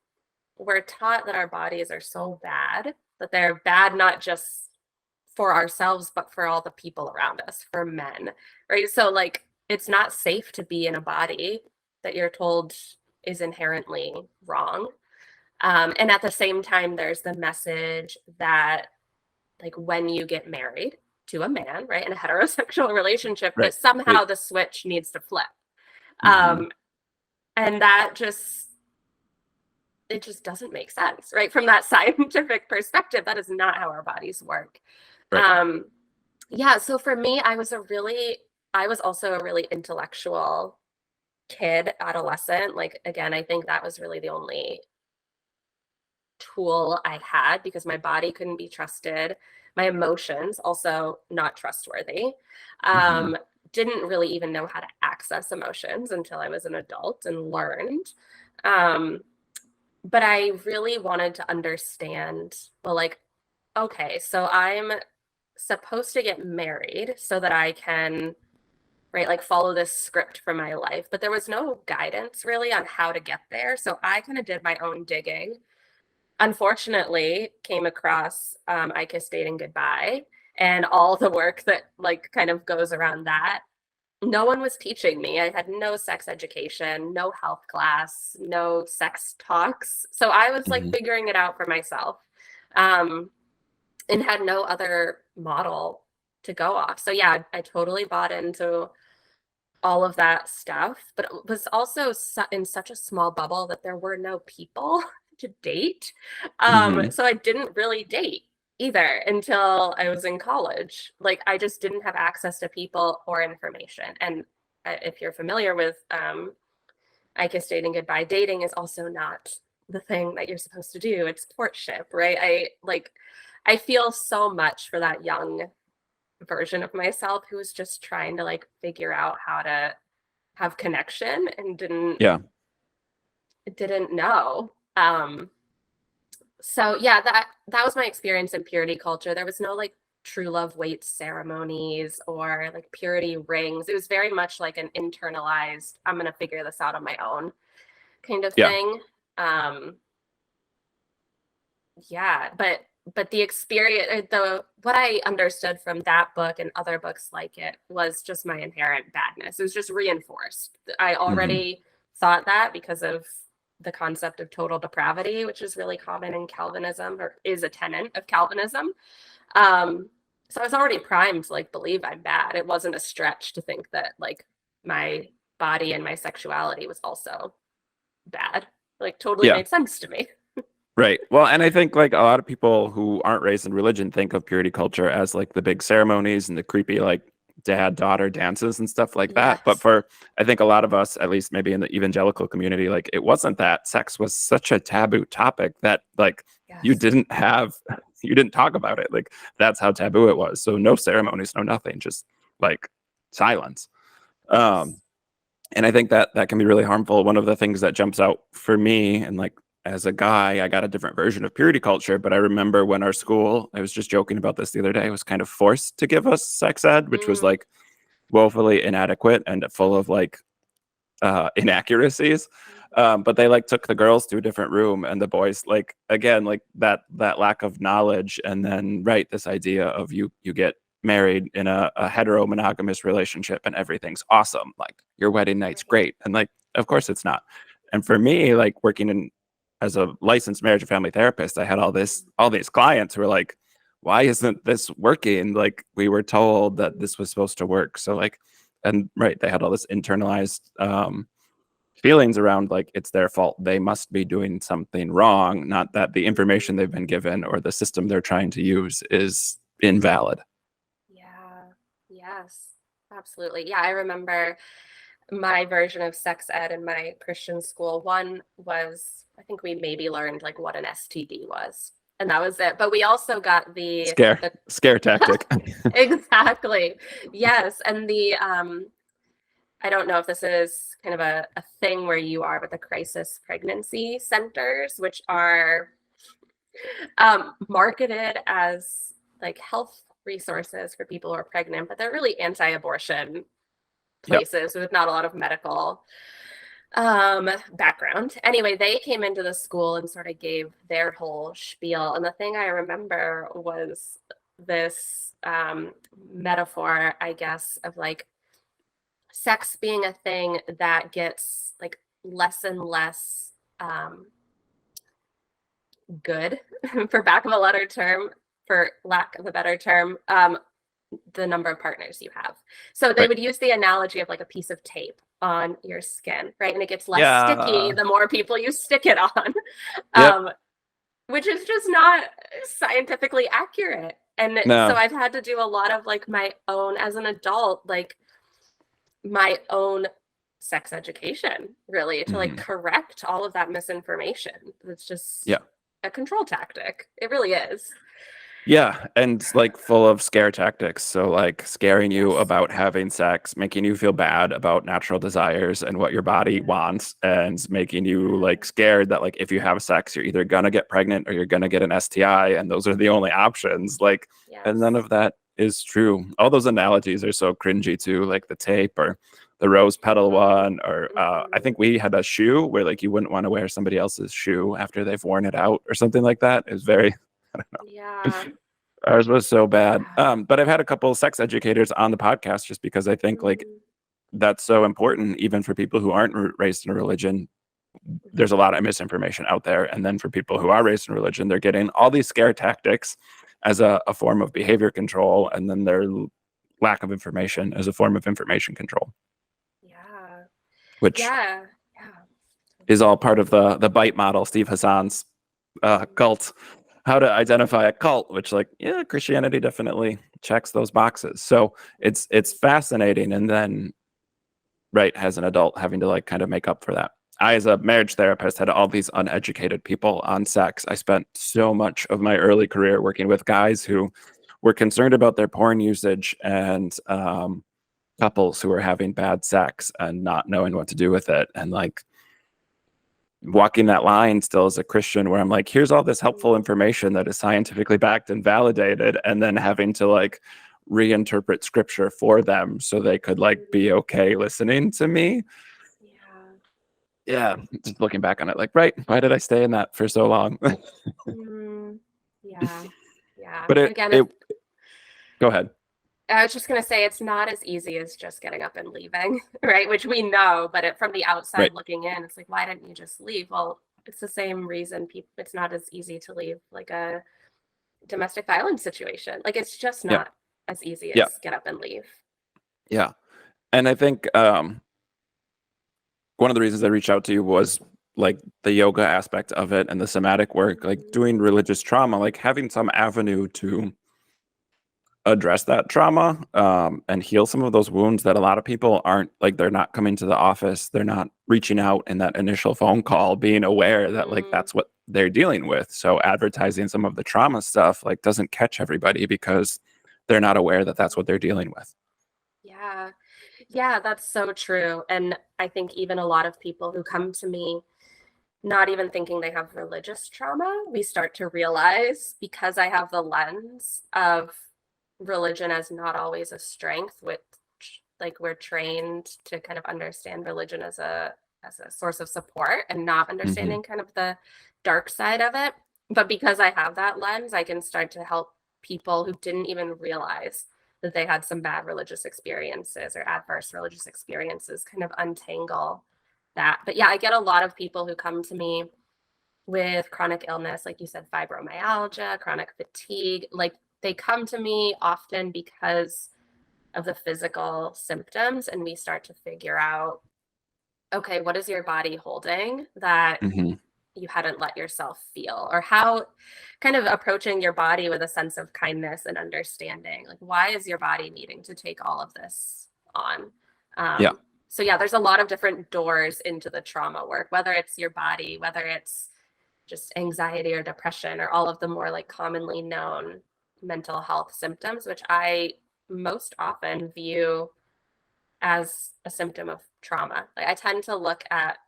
[SPEAKER 2] we're taught that our bodies are so bad, that they're bad not just for ourselves, but for all the people around us, for men, right? So like it's not safe to be in a body that you're told is inherently wrong. And at the same time, there's the message that like when you get married to a man, right, in a heterosexual relationship, that
[SPEAKER 1] Right.
[SPEAKER 2] somehow the switch needs to flip.
[SPEAKER 1] Mm-hmm.
[SPEAKER 2] And that just, it just doesn't make sense, right? From that scientific perspective, that is not how our bodies work.
[SPEAKER 1] Right.
[SPEAKER 2] Um, yeah, so for me, I was also a really intellectual kid, adolescent. Like, again, I think that was really the only tool I had, because my body couldn't be trusted. My emotions also not trustworthy.
[SPEAKER 1] Mm-hmm.
[SPEAKER 2] Um, didn't really even know how to access emotions until I was an adult and learned. Um, but I really wanted to understand, well, like, okay, so I'm supposed to get married so that I can, right, like follow this script for my life. But there was no guidance really on how to get there. So I kind of did my own digging. Unfortunately, came across I Kiss Dating Goodbye and all the work that like kind of goes around that. No one was teaching me. I had no sex education, no health class, no sex talks. So I was like
[SPEAKER 1] Mm-hmm.
[SPEAKER 2] figuring it out for myself, um, and had no other model to go off. So yeah, I totally bought into all of that stuff, but it was also in such a small bubble that there were no people to date.
[SPEAKER 1] Mm-hmm.
[SPEAKER 2] So I didn't really date either until I was in college. Like I just didn't have access to people or information. And if you're familiar with I Kiss Dating Goodbye, dating is also not the thing that you're supposed to do. It's courtship, right? I feel so much for that young version of myself who was just trying to like figure out how to have connection and
[SPEAKER 1] Yeah.
[SPEAKER 2] didn't know. So yeah, that was my experience in purity culture. There was no like true love weight ceremonies or like purity rings. It was very much like an internalized, I'm gonna figure this out on my own kind of
[SPEAKER 1] Yeah.
[SPEAKER 2] thing. Um, yeah, but the experience, the what I understood from that book and other books like it was just my inherent badness. It was just reinforced. I
[SPEAKER 1] Mm-hmm.
[SPEAKER 2] already thought that because of the concept of total depravity, which is really common in Calvinism, or is a tenet of Calvinism. Um, so I was already primed to like believe I'm bad. It wasn't a stretch to think that like my body and my sexuality was also bad. Like totally
[SPEAKER 1] Yeah.
[SPEAKER 2] made sense to me.
[SPEAKER 1] Right. Well, and I think like a lot of people who aren't raised in religion think of purity culture as like the big ceremonies and the creepy like dad daughter dances and stuff like that. But
[SPEAKER 2] Yes.
[SPEAKER 1] for I think a lot of us, at least maybe in the evangelical community, like it wasn't that. Sex was such a taboo topic that like you
[SPEAKER 2] Yes.
[SPEAKER 1] didn't have you didn't talk about it. Like that's how taboo it was. So no ceremonies, no nothing, just like silence. Um,
[SPEAKER 2] Yes.
[SPEAKER 1] and I think that that can be really harmful. One of the things that jumps out for me, and like as a guy, I got a different version of purity culture. But I remember when our school, I was just joking about this the other day, was kind of forced to give us sex ed, which was
[SPEAKER 2] Mm,
[SPEAKER 1] like woefully inadequate and full of like inaccuracies. But they like took the girls to a different room and the boys like again like that lack of knowledge, and then right, this idea of you get married in a hetero monogamous relationship and everything's awesome, like your wedding night's
[SPEAKER 2] right.
[SPEAKER 1] great, and like of course it's not. And for me, like working in as a licensed marriage and family therapist, I had all these clients who were like, why isn't this working? Like we were told that this was supposed to work. So like, and right, they had all this internalized feelings around like it's their fault, they must be doing something wrong, not that the information they've been given or the system they're trying to use is invalid.
[SPEAKER 2] Yeah. Yes. Absolutely. Yeah, I remember my version of sex ed in my Christian school. One was, I think we maybe learned like what an STD was, and that was it. But we also got
[SPEAKER 1] Scare tactic.
[SPEAKER 2] exactly. Yes. And I don't know if this is kind of a thing where you are with the crisis pregnancy centers, which are marketed as like health resources for people who are pregnant, but they're really anti-abortion
[SPEAKER 1] Yep.
[SPEAKER 2] places with not a lot of medical background. Anyway, they came into the school and sort of gave their whole spiel. And the thing I remember was this metaphor, I guess, of like sex being a thing that gets like less and less good, for lack of a better term, the number of partners you have. So they
[SPEAKER 1] Right.
[SPEAKER 2] would use the analogy of like a piece of tape on your skin, right? And it gets less sticky
[SPEAKER 1] Yeah.
[SPEAKER 2] the more people you stick it on,
[SPEAKER 1] Yep.
[SPEAKER 2] which is just not scientifically accurate. And so
[SPEAKER 1] No.
[SPEAKER 2] I've had to do a lot of like my own, as an adult, like my own sex education, really, to like
[SPEAKER 1] Hmm.
[SPEAKER 2] correct all of that misinformation. It's just
[SPEAKER 1] Yeah.
[SPEAKER 2] a control tactic. It really is.
[SPEAKER 1] Yeah, and like full of scare tactics. So like scaring you
[SPEAKER 2] Yes.
[SPEAKER 1] about having sex, making you feel bad about natural desires and what your body
[SPEAKER 2] Yeah.
[SPEAKER 1] wants, and making you like
[SPEAKER 2] Yeah.
[SPEAKER 1] scared that like if you have sex, you're either gonna get pregnant or you're gonna get an STI, and those are the only options. Like, and none
[SPEAKER 2] Yes.
[SPEAKER 1] of that is true. All those analogies are so cringy too, like the tape or the rose petal
[SPEAKER 2] Mm-hmm.
[SPEAKER 1] one, or I
[SPEAKER 2] Mm-hmm.
[SPEAKER 1] think we had a shoe where like you wouldn't want to wear somebody else's shoe after they've worn it out or something like that. It was very
[SPEAKER 2] Yeah.
[SPEAKER 1] Ours was so bad.
[SPEAKER 2] Yeah.
[SPEAKER 1] But I've had a couple of sex educators on the podcast just because I think like
[SPEAKER 2] Mm-hmm.
[SPEAKER 1] that's so important, even for people who aren't raised in a religion. There's a
[SPEAKER 2] Mm-hmm.
[SPEAKER 1] lot of misinformation out there. And then for people who are
[SPEAKER 2] Yes.
[SPEAKER 1] raised in religion, they're getting all these scare tactics as a form of behavior control. And then their lack of information as a form of information control,
[SPEAKER 2] Yeah.
[SPEAKER 1] which
[SPEAKER 2] Yeah. Yeah.
[SPEAKER 1] is all
[SPEAKER 2] Totally.
[SPEAKER 1] part of the bite model, Steve Hassan's
[SPEAKER 2] Mm-hmm.
[SPEAKER 1] cult, how to identify a cult, which like, yeah, Christianity definitely checks those boxes. So it's fascinating. And then right, as an adult, having to like kind of make up for that. I, as a marriage therapist, had all these uneducated people on sex. I spent so much of my early career working with guys who were concerned about their porn usage, and couples who were having bad sex and not knowing what to do with it, and like walking that line still as a Christian, where I'm like, here's all this helpful
[SPEAKER 2] Mm-hmm.
[SPEAKER 1] information that is scientifically backed and validated, and then having to like reinterpret scripture for them so they could like be
[SPEAKER 2] Mm-hmm.
[SPEAKER 1] okay listening to me.
[SPEAKER 2] Yeah.
[SPEAKER 1] Yeah, just looking back on it, like, right, why did I stay in that for so long?
[SPEAKER 2] Mm-hmm. Yeah. Yeah.
[SPEAKER 1] But
[SPEAKER 2] And
[SPEAKER 1] it
[SPEAKER 2] again,
[SPEAKER 1] it go ahead.
[SPEAKER 2] I was just going to say it's not as easy as just getting up and leaving, right? Which we know, but from the
[SPEAKER 1] Right.
[SPEAKER 2] outside looking in, it's like, why didn't you just leave? Well, it's the same reason people, it's not as easy to leave like a domestic violence situation. Like it's just
[SPEAKER 1] Yeah.
[SPEAKER 2] not as easy
[SPEAKER 1] Yeah.
[SPEAKER 2] as get up and leave.
[SPEAKER 1] Yeah. And I think one of the reasons I reached out to you was like the yoga aspect of it and the somatic work, like
[SPEAKER 2] Mm-hmm.
[SPEAKER 1] doing religious trauma, like having some avenue to address that trauma, and heal some of those wounds that a lot of people aren't, like they're not coming to the office, they're not reaching out in that initial phone call, being aware that like
[SPEAKER 2] Mm-hmm.
[SPEAKER 1] that's what they're dealing with. So advertising some of the trauma stuff like doesn't catch everybody because they're not aware that that's what they're dealing with.
[SPEAKER 2] Yeah. Yeah, that's so true. And I think even a lot of people who come to me not even thinking they have religious trauma, we start to realize because I have the lens of religion as not always a strength, which like we're trained to kind of understand religion as a source of support and not
[SPEAKER 1] Hmm.
[SPEAKER 2] understanding kind of the dark side of it. But because I have that lens, I can start to help people who didn't even realize that they had some bad religious experiences or adverse religious experiences kind of untangle that. But yeah, I get a lot of people who come to me with chronic illness, like you said, fibromyalgia, chronic fatigue. Like they come to me often because of the physical symptoms, and we start to figure out, okay, what is your body holding that
[SPEAKER 1] Hmm.
[SPEAKER 2] you hadn't let yourself feel, or how kind of approaching your body with a sense of kindness and understanding, like why is your body needing to take all of this on.
[SPEAKER 1] Yeah.
[SPEAKER 2] So yeah, there's a lot of different doors into the trauma work, whether it's your body, whether it's just anxiety or depression, or all of the more like commonly known mental health symptoms, which I most often view as a symptom of trauma. Like I tend to look at,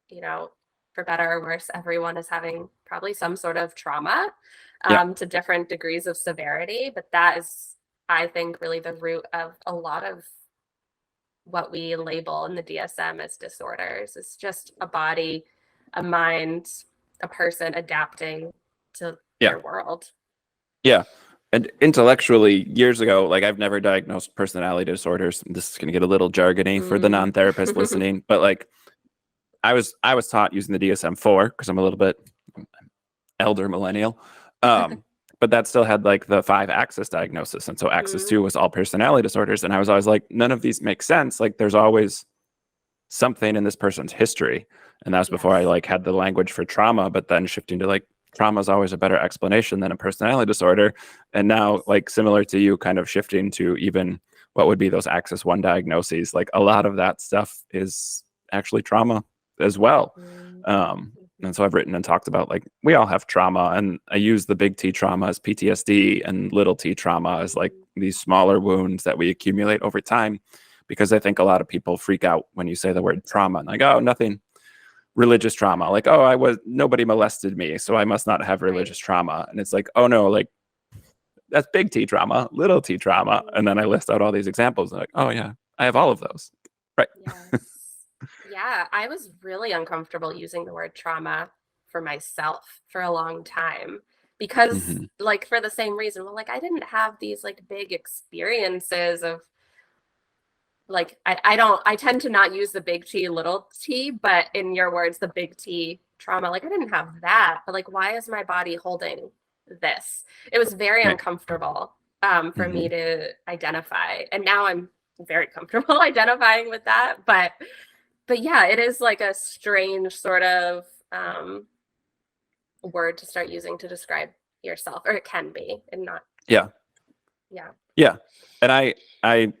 [SPEAKER 2] you know, for better or worse, everyone is having probably some sort of trauma.
[SPEAKER 1] Yeah.
[SPEAKER 2] to different degrees of severity. But that is, I think, really the root of a lot of what we label in the DSM as disorders. It's just a body, a mind, a person adapting to
[SPEAKER 1] Yeah.
[SPEAKER 2] their world.
[SPEAKER 1] Yeah. And intellectually, years ago, like I've never diagnosed personality disorders. This is going to get a little jargony for the
[SPEAKER 2] Mm.
[SPEAKER 1] non-therapist listening, but like I was taught using the DSM-4 because I'm a little bit elder millennial. But that still had like the 5-axis diagnosis. And so axis
[SPEAKER 2] Mhm.
[SPEAKER 1] 2 was all personality disorders. And I was always like, none of these make sense. Like there's always something in this person's history. And that was before I
[SPEAKER 2] Yes.
[SPEAKER 1] like had the language for trauma, but then shifting to like trauma is always a better explanation than a personality disorder. And now,
[SPEAKER 2] Yes.
[SPEAKER 1] like similar to you, kind of shifting to even what would be those axis 1 diagnoses, like a lot of that stuff is actually trauma as well.
[SPEAKER 2] Mhm.
[SPEAKER 1] And
[SPEAKER 2] Mhm.
[SPEAKER 1] so I've written and talked about like we all have trauma, and I use the big T trauma as PTSD and little T trauma as like
[SPEAKER 2] Mhm.
[SPEAKER 1] these smaller wounds that we accumulate over time. Because I think a lot of people freak out when you say the word trauma, and like, oh, nothing religious trauma. Like, oh, nobody molested me, so I must not have
[SPEAKER 2] Right.
[SPEAKER 1] religious trauma. And it's like, oh no, like that's big T trauma, little T trauma. And then I
[SPEAKER 2] Mhm.
[SPEAKER 1] list out all these examples, and like, oh yeah, I have all of those. Right.
[SPEAKER 2] Yes. Yeah, I was really uncomfortable using the word trauma for myself for a long time because,
[SPEAKER 1] Hmm.
[SPEAKER 2] like, for the same reason. Well, like, I didn't have these like big experiences of like, I tend to not use the big T, little t, but in your words, the big T trauma, like, I didn't have that. But like, why is my body holding this? It was very
[SPEAKER 1] Right.
[SPEAKER 2] uncomfortable for me
[SPEAKER 1] Hmm.
[SPEAKER 2] to identify. And now I'm very comfortable identifying with that. But yeah, it is like a strange sort of word to start using to describe yourself, or it can be, and not,
[SPEAKER 1] Yeah.
[SPEAKER 2] yeah.
[SPEAKER 1] Yeah. And I,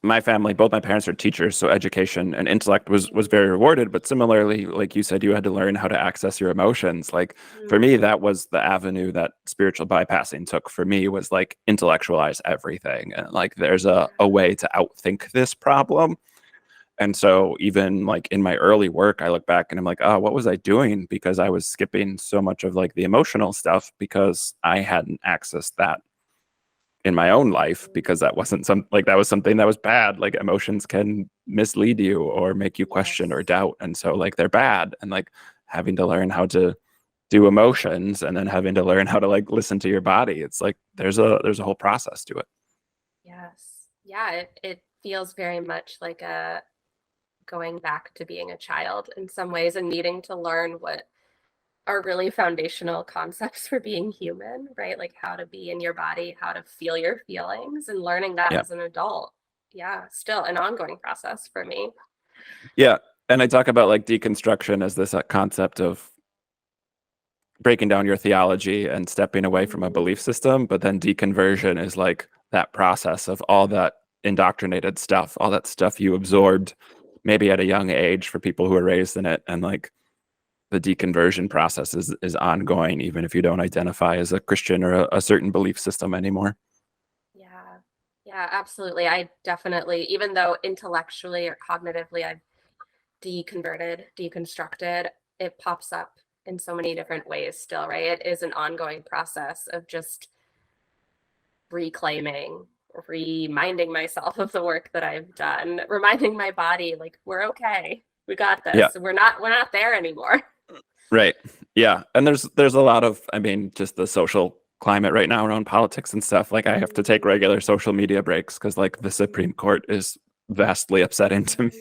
[SPEAKER 1] my family, both my parents are teachers, so education and intellect was very rewarded. But similarly, like you said, you had to learn how to access your emotions. Like for me,
[SPEAKER 2] Mm,
[SPEAKER 1] that was the avenue that spiritual bypassing took for me, was like intellectualize everything. And like there's a
[SPEAKER 2] yeah.
[SPEAKER 1] way to outthink this problem. And so even like in my early work, I look back and I'm like, oh, what was I doing? Because I was skipping so much of like the emotional stuff because I hadn't accessed that in my own life, because that wasn't that was something that was bad. Like emotions can mislead you or make you question or
[SPEAKER 2] Yes.
[SPEAKER 1] doubt, and so like they're bad. And like having to learn how to do emotions, and then having to learn how to like listen to your body, it's like there's a whole process to it.
[SPEAKER 2] Yes. Yeah, it feels very much like a going back to being a child in some ways and needing to learn what are really foundational concepts for being human, right? Like how to be in your body, how to feel your feelings, and learning that
[SPEAKER 1] Yeah.
[SPEAKER 2] as an adult. Yeah, still an ongoing process for me.
[SPEAKER 1] Yeah. And I talk about like deconstruction as this concept of breaking down your theology and stepping away from a belief
[SPEAKER 2] Mm,
[SPEAKER 1] system. But then deconversion is like that process of all that indoctrinated stuff, all that stuff you absorbed maybe at a young age for people who are raised in it. And like the deconversion process is ongoing, even if you don't identify as a Christian or a certain belief system anymore.
[SPEAKER 2] yeah. Yeah, absolutely. I definitely, even though intellectually or cognitively I've deconverted, deconstructed, it pops up in so many different ways still, right? It is an ongoing process of just reclaiming, reminding myself of the work that I've done, reminding my body like we're okay. We got
[SPEAKER 1] Yeah.
[SPEAKER 2] this. We're not there anymore.
[SPEAKER 1] Right. Yeah. And there's a lot of, I mean, just the social climate right now around politics and stuff. Like I have to take
[SPEAKER 2] Mhm.
[SPEAKER 1] regular social media breaks because like the Supreme Court is vastly upsetting to me.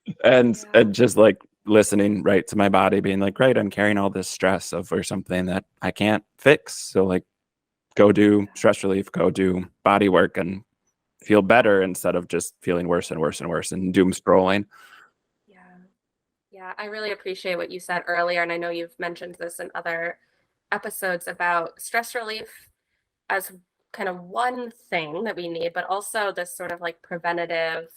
[SPEAKER 2] Yes.
[SPEAKER 1] And
[SPEAKER 2] Yeah.
[SPEAKER 1] just like listening right to my body being like, right, I'm carrying all this stress over something that I can't fix. So like go do
[SPEAKER 2] Yeah.
[SPEAKER 1] stress relief, go do body work and feel better instead of just feeling worse and worse and worse and doom scrolling.
[SPEAKER 2] Yeah. Yeah. I really appreciate what you said earlier. And I know you've mentioned this in other episodes about stress relief as kind of one thing that we need, but also this sort of like preventative,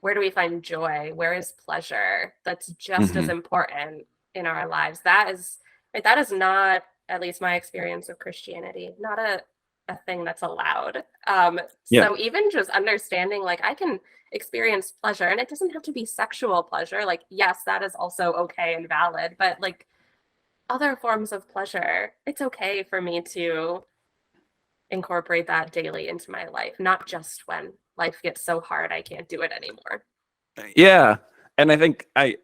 [SPEAKER 2] where do we find joy? Where is pleasure? That's just as
[SPEAKER 1] Hmm.
[SPEAKER 2] important in our lives. That is right, that is not, at least my experience of Christianity, not a thing that's allowed.
[SPEAKER 1] Yeah.
[SPEAKER 2] So even just understanding like I can experience pleasure and it doesn't have to be sexual pleasure. Like, yes, that is also okay and valid, but like other forms of pleasure. It's okay for me to incorporate that daily into my life, not just when life gets so hard I can't do it anymore.
[SPEAKER 1] Yeah. And I think I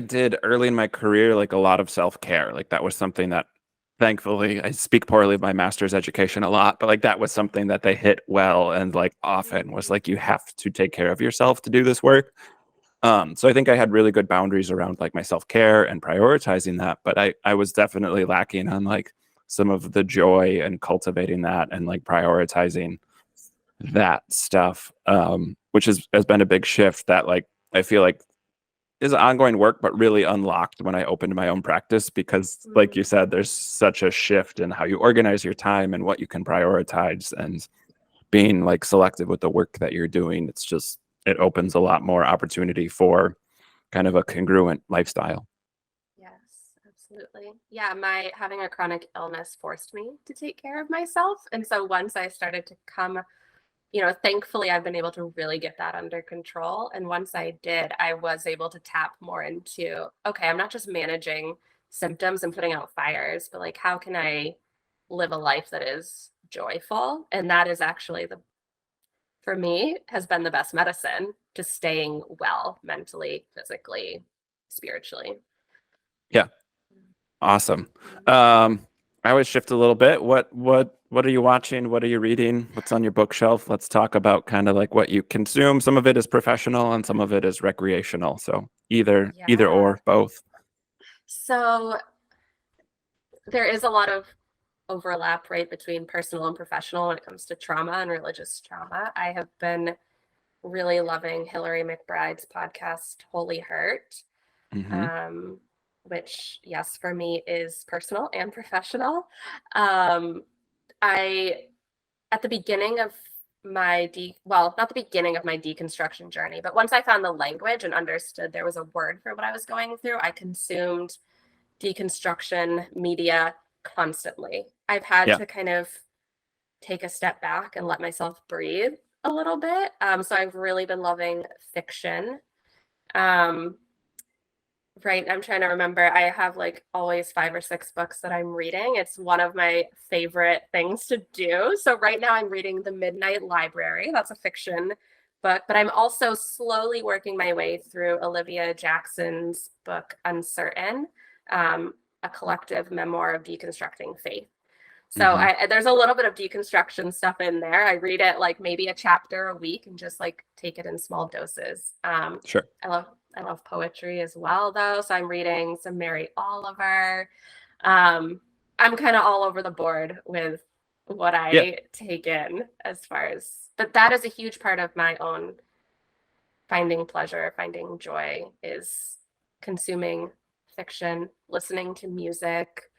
[SPEAKER 1] did early in my career like a lot of self-care. Like that was something that thankfully I speak poorly of my master's education a lot, but like that was something that they hit well and like often was like you have to take care of yourself to do this work. So I think I had really good boundaries around like my self-care and prioritizing that, but I was definitely lacking on like some of the joy and cultivating that and like prioritizing that stuff, which has been a big shift that like I feel like is ongoing work, but really unlocked when I opened my own practice because, like you
[SPEAKER 2] Mm,
[SPEAKER 1] said, there's such a shift in how you organize your time and what you can prioritize, and being like selective with the work that you're doing. It's just it opens a lot more opportunity for kind of a congruent lifestyle.
[SPEAKER 2] yes, absolutely. Yeah, my having a chronic illness forced me to take care of myself. And so once I started to come, thankfully I've been able to really get that under control. And once I did, I was able to tap more into, okay, I'm not just managing symptoms and putting out fires, but like, how can I live a life that is joyful? And that is actually for me, has been the best medicine to staying well mentally, physically, spiritually.
[SPEAKER 1] Yeah, awesome. Um, I always shift a little bit. What are you watching? What are you reading? What's on your bookshelf? Let's talk about kind of like what you consume. Some of it is professional and some of it is recreational. So either
[SPEAKER 2] Yeah.
[SPEAKER 1] or both.
[SPEAKER 2] So there is a lot of overlap, right, between personal and professional when it comes to trauma and religious trauma. I have been really loving Hillary McBride's podcast, Holy Hurt,
[SPEAKER 1] Hmm.
[SPEAKER 2] um, which, yes, for me is personal and professional. Um, I at the beginning of well, not the beginning of my deconstruction journey, but once I found the language and understood there was a word for what I was going through, I consumed deconstruction media constantly. I've had
[SPEAKER 1] Yeah.
[SPEAKER 2] to kind of take a step back and let myself breathe a little bit. So I've really been loving fiction. Um, Right. I'm trying to remember. I have like always 5 or 6 books that I'm reading. It's one of my favorite things to do. So right now I'm reading The Midnight Library. That's a fiction book, but I'm also slowly working my way through Olivia Jackson's book Uncertain, um, a collective memoir of deconstructing faith. So
[SPEAKER 1] Hmm.
[SPEAKER 2] there's a little bit of deconstruction stuff in there. I read it like maybe a chapter a week and just like take it in small doses.
[SPEAKER 1] Sure.
[SPEAKER 2] I love I love poetry as well though. So I'm reading some Mary Oliver. Um, I'm kind of all over the board with what
[SPEAKER 1] Yeah.
[SPEAKER 2] I take in as far as, but that is a huge part of my own finding pleasure, finding joy is consuming fiction, listening to music,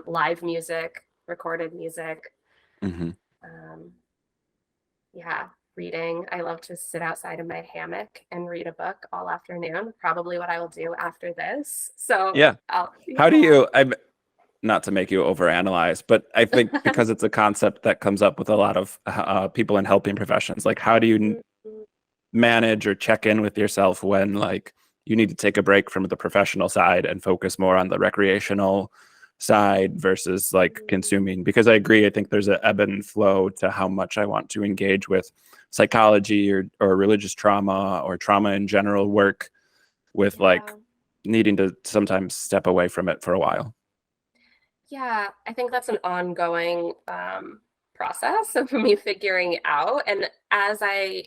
[SPEAKER 2] live music, recorded music.
[SPEAKER 1] Hmm.
[SPEAKER 2] Um, yeah, reading. I love to sit outside in my hammock and read a book all afternoon. Probably what I will do after this. So
[SPEAKER 1] Yeah. How do
[SPEAKER 2] yeah.
[SPEAKER 1] you, I'm not to make you overanalyze, but I think because it's a concept that comes up with a lot of people in helping professions, like how do you manage or check in with yourself when like you need to take a break from the professional side and focus more on the recreational side versus like consuming? Because I agree, I think there's an ebb and flow to how much I want to engage with psychology or religious trauma or trauma in general work with like
[SPEAKER 2] Yeah.
[SPEAKER 1] needing to sometimes step away from it for a while.
[SPEAKER 2] Yeah, I think that's an ongoing process of me figuring out. And as I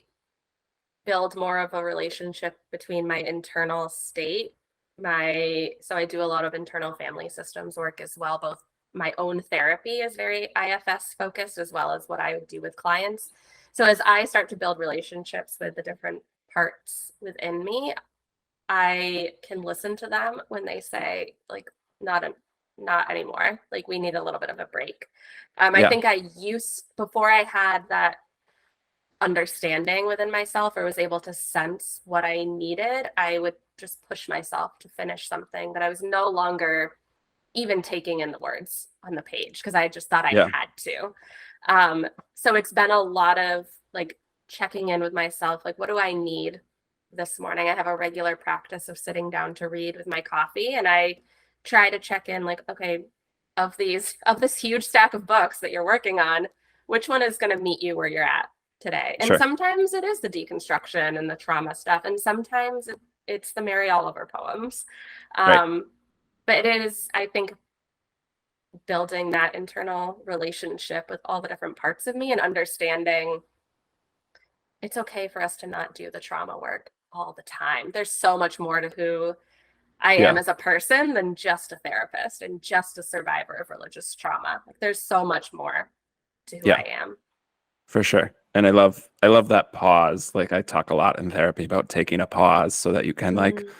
[SPEAKER 2] build more of a relationship between my internal state, so I do a lot of internal family systems work as well. Both my own therapy is very IFS focused as well as what I would do with clients. So as I start to build relationships with the different parts within me, I can listen to them when they say like not a, not anymore. Like we need a little bit of a break. I
[SPEAKER 1] Yeah.
[SPEAKER 2] think I used before I had that understanding within myself or was able to sense what I needed, I would just push myself to finish something that I was no longer even taking in the words on the page because I just thought I
[SPEAKER 1] Yeah.
[SPEAKER 2] had to. So it's been a lot of like checking in with myself, like, what do I need this morning? I have a regular practice of sitting down to read with my coffee, and I try to check in like, okay, of this huge stack of books that you're working on, which one is going to meet you where you're at today? And
[SPEAKER 1] Sure.
[SPEAKER 2] sometimes it is the deconstruction and the trauma stuff, and sometimes it's the Mary Oliver poems.
[SPEAKER 1] Right.
[SPEAKER 2] But it is, I think, building that internal relationship with all the different parts of me and understanding it's okay for us to not do the trauma work all the time. There's so much more to who I am
[SPEAKER 1] Yeah.
[SPEAKER 2] as a person than just a therapist and just a survivor of religious trauma. Like there's so much more to who
[SPEAKER 1] Yeah,
[SPEAKER 2] I am.
[SPEAKER 1] for sure. And I love that pause. Like I talk a lot in therapy about taking a pause so that you can like
[SPEAKER 2] Mm,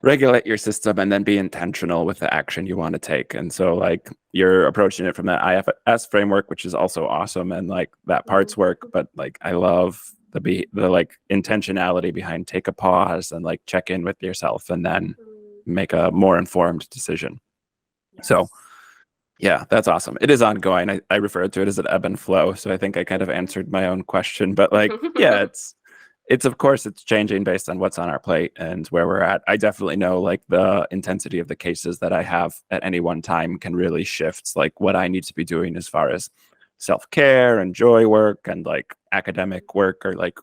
[SPEAKER 1] regulate your system and then be intentional with the action you want to take. And so like you're approaching it from that IFS framework, which is also awesome, and like that
[SPEAKER 2] mm,
[SPEAKER 1] parts work, but like I love the like intentionality behind take a pause and like check in with yourself and then
[SPEAKER 2] mm.
[SPEAKER 1] make a more informed decision. So
[SPEAKER 2] Yes.
[SPEAKER 1] yeah, that's awesome. It is ongoing. I refer to it as an ebb and flow. So I think I kind of answered my own question, but like, yeah, it's of course it's changing based on what's on our plate and where we're at. I definitely know like the intensity of the cases that I have at any one time can really shift like what I need to be doing as far as self-care and joy work and like academic work or like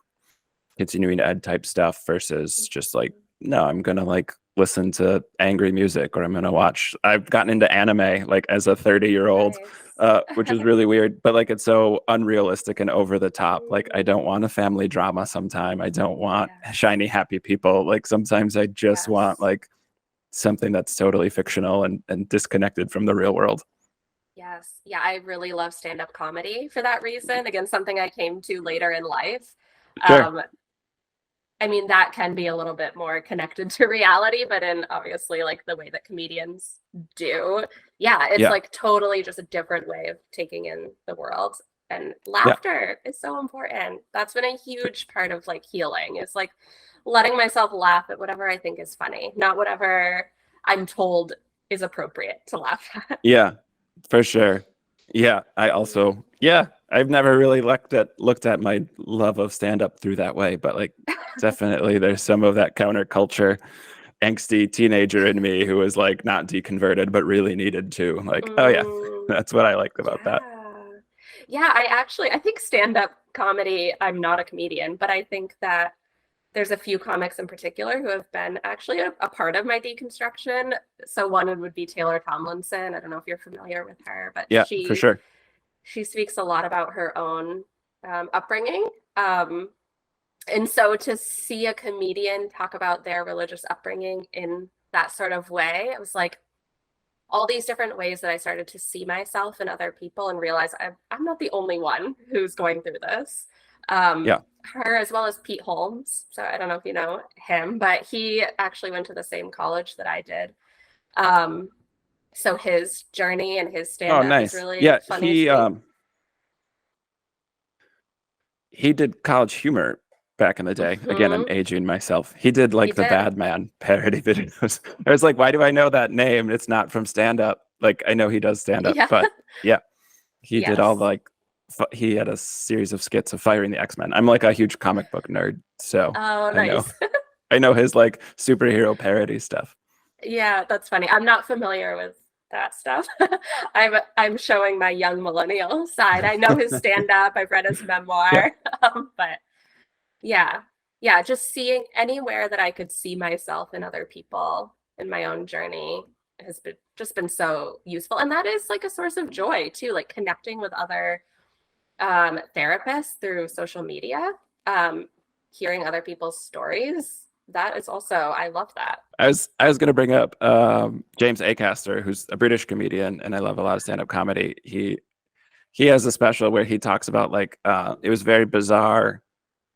[SPEAKER 1] continuing ed type stuff versus just like, no, I'm gonna like listen to angry music or I'm gonna watch. I've gotten into anime like as a 30-year-old,
[SPEAKER 2] Nice.
[SPEAKER 1] which is really weird, but like it's so unrealistic and over the top. Like I
[SPEAKER 2] Mm,
[SPEAKER 1] don't want a family drama sometime. I don't want
[SPEAKER 2] yes.
[SPEAKER 1] shiny happy people. Like sometimes I just want
[SPEAKER 2] Yes.
[SPEAKER 1] like something that's totally fictional and disconnected from the real world.
[SPEAKER 2] Yes. Yeah, I really love stand-up comedy for that reason. Again, something I came to later in life.
[SPEAKER 1] Sure.
[SPEAKER 2] Um, I mean, that can be a little bit more connected to reality, but in obviously like the way that comedians do. Yeah, it's
[SPEAKER 1] Yeah.
[SPEAKER 2] like totally just a different way of taking in the world. And
[SPEAKER 1] Yeah.
[SPEAKER 2] laughter is so important. That's been a huge part of like healing. It's like letting myself laugh at whatever I think is funny, not whatever I'm told is appropriate to laugh at.
[SPEAKER 1] Yeah, for sure. Yeah, I also, yeah, I've never really looked at my love of stand up through that way, but like definitely there's some of that counterculture angsty teenager in me who was like not deconverted but really needed to. Like, oh yeah,
[SPEAKER 2] Mm,
[SPEAKER 1] that's what I liked about that.
[SPEAKER 2] yeah. Yeah, I think stand-up comedy, I'm not a comedian, but I think that there's a few comics in particular who have been actually a part of my deconstruction. So one would be Taylor Tomlinson. I don't know if you're familiar with her, but
[SPEAKER 1] Yeah, for sure.
[SPEAKER 2] she speaks a lot about her own upbringing. And so to see a comedian talk about their religious upbringing in that sort of way, it was like all these different ways that I started to see myself and other people and realize I'm not the only one who's going through this.
[SPEAKER 1] Yeah.
[SPEAKER 2] Her as well as Pete Holmes. So I don't know if you know him, but he actually went to the same college that I did. Um, so his journey and his stand
[SPEAKER 1] Oh,
[SPEAKER 2] up is
[SPEAKER 1] nice.
[SPEAKER 2] really
[SPEAKER 1] Yeah,
[SPEAKER 2] funny to me.
[SPEAKER 1] he did College Humor back in the day. Again, I'm
[SPEAKER 2] Hmm.
[SPEAKER 1] aging myself. He did
[SPEAKER 2] He
[SPEAKER 1] like the
[SPEAKER 2] did.
[SPEAKER 1] Bad Man parody videos. I was like, why do I know that name? It's not from stand up. Like I know he does stand up,
[SPEAKER 2] Yeah.
[SPEAKER 1] but yeah, he did all the
[SPEAKER 2] Yes.
[SPEAKER 1] like he had a series of skits of firing the X-Men. I'm like a huge comic book nerd, so
[SPEAKER 2] Oh,
[SPEAKER 1] I know
[SPEAKER 2] nice.
[SPEAKER 1] I know his like superhero parody stuff.
[SPEAKER 2] Yeah, that's funny. I'm not familiar with that stuff. I'm showing my young millennial side. I know his stand up. I've read his
[SPEAKER 1] Yeah.
[SPEAKER 2] memoir. But yeah, yeah, just seeing anywhere that I could see myself and other people in my own journey has been just been so useful. And that is like a source of joy too, like connecting with other therapists through social media, um, hearing other people's stories. That is also, I love that.
[SPEAKER 1] I was going to bring up James Acaster, who's a British comedian, and I love a lot of stand-up comedy. He has a special where he talks about like it was very bizarre.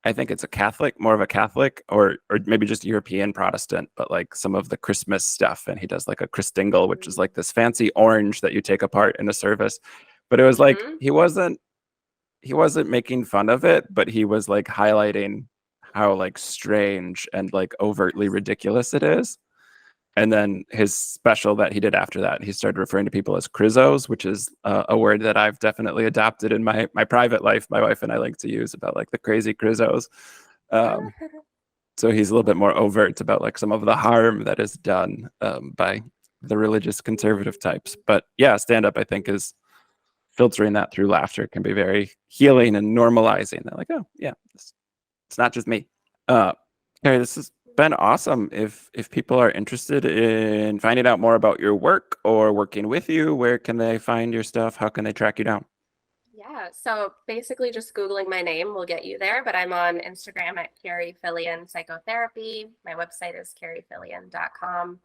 [SPEAKER 1] I think it's a Catholic, more of a Catholic, or maybe just European Protestant, but like some of the Christmas stuff. And he does like a Christingle, which is like this fancy orange that you take apart in a service. But it was like
[SPEAKER 2] Mm-hmm.
[SPEAKER 1] he wasn't making fun of it, but he was like highlighting how like strange and like overtly
[SPEAKER 2] Yes.
[SPEAKER 1] ridiculous it is. And then his special that he did after that, he started referring to people as Crizzos, which is a word that I've definitely adopted in my private life. My wife and I like to use about like the crazy Crizzos. Um, so he's a little bit more overt about like some of the harm that is done by the religious conservative types. But yeah, stand up I think is filtering that through laughter can be very healing and normalizing. They're like, oh yeah, it's not just me. Kari, this has been awesome. If people are interested in finding out more about your work or working with you, where can they find your stuff? How can they track you down?
[SPEAKER 2] Yeah, so basically just Googling my name will get you there, but I'm on Instagram at Kari Fillian Psychotherapy. My website is karifillian.com.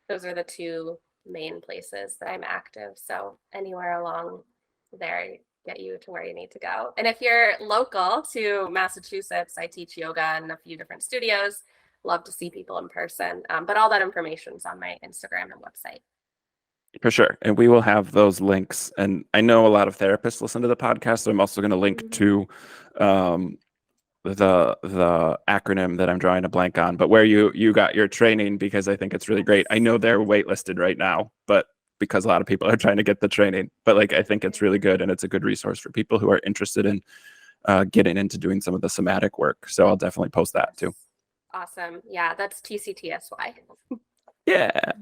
[SPEAKER 2] Those are the two main places that I'm active. So anywhere along there get you to where you need to go. And if you're local to Massachusetts, I teach yoga in a few different studios. Love to see people in person. But all that information is on my Instagram and website.
[SPEAKER 1] For sure. And we will have those links. And I know a lot of therapists listen to the podcast. So I'm also going to link to the acronym that I'm drawing a blank on, but where you got your training, because I think it's really great. I know they're waitlisted right now, but because a lot of people are trying to get the training, but like I think it's really good and it's a good resource for people who are interested in getting into doing some of the somatic work. So I'll definitely post that too.
[SPEAKER 2] Awesome. Yeah, that's TCTSY.
[SPEAKER 1] Yeah.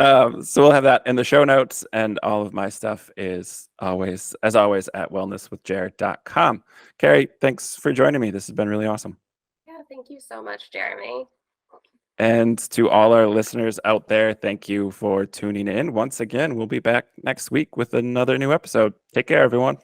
[SPEAKER 1] So we'll have that in the show notes, and all of my stuff is always, as always, at wellnesswithjared.com. Kari, thanks for joining me. This has been really awesome.
[SPEAKER 2] Yeah, thank you so much, Jeremy.
[SPEAKER 1] And to all our listeners out there, thank you for tuning in. Once again, we'll be back next week with another new episode. Take care, everyone.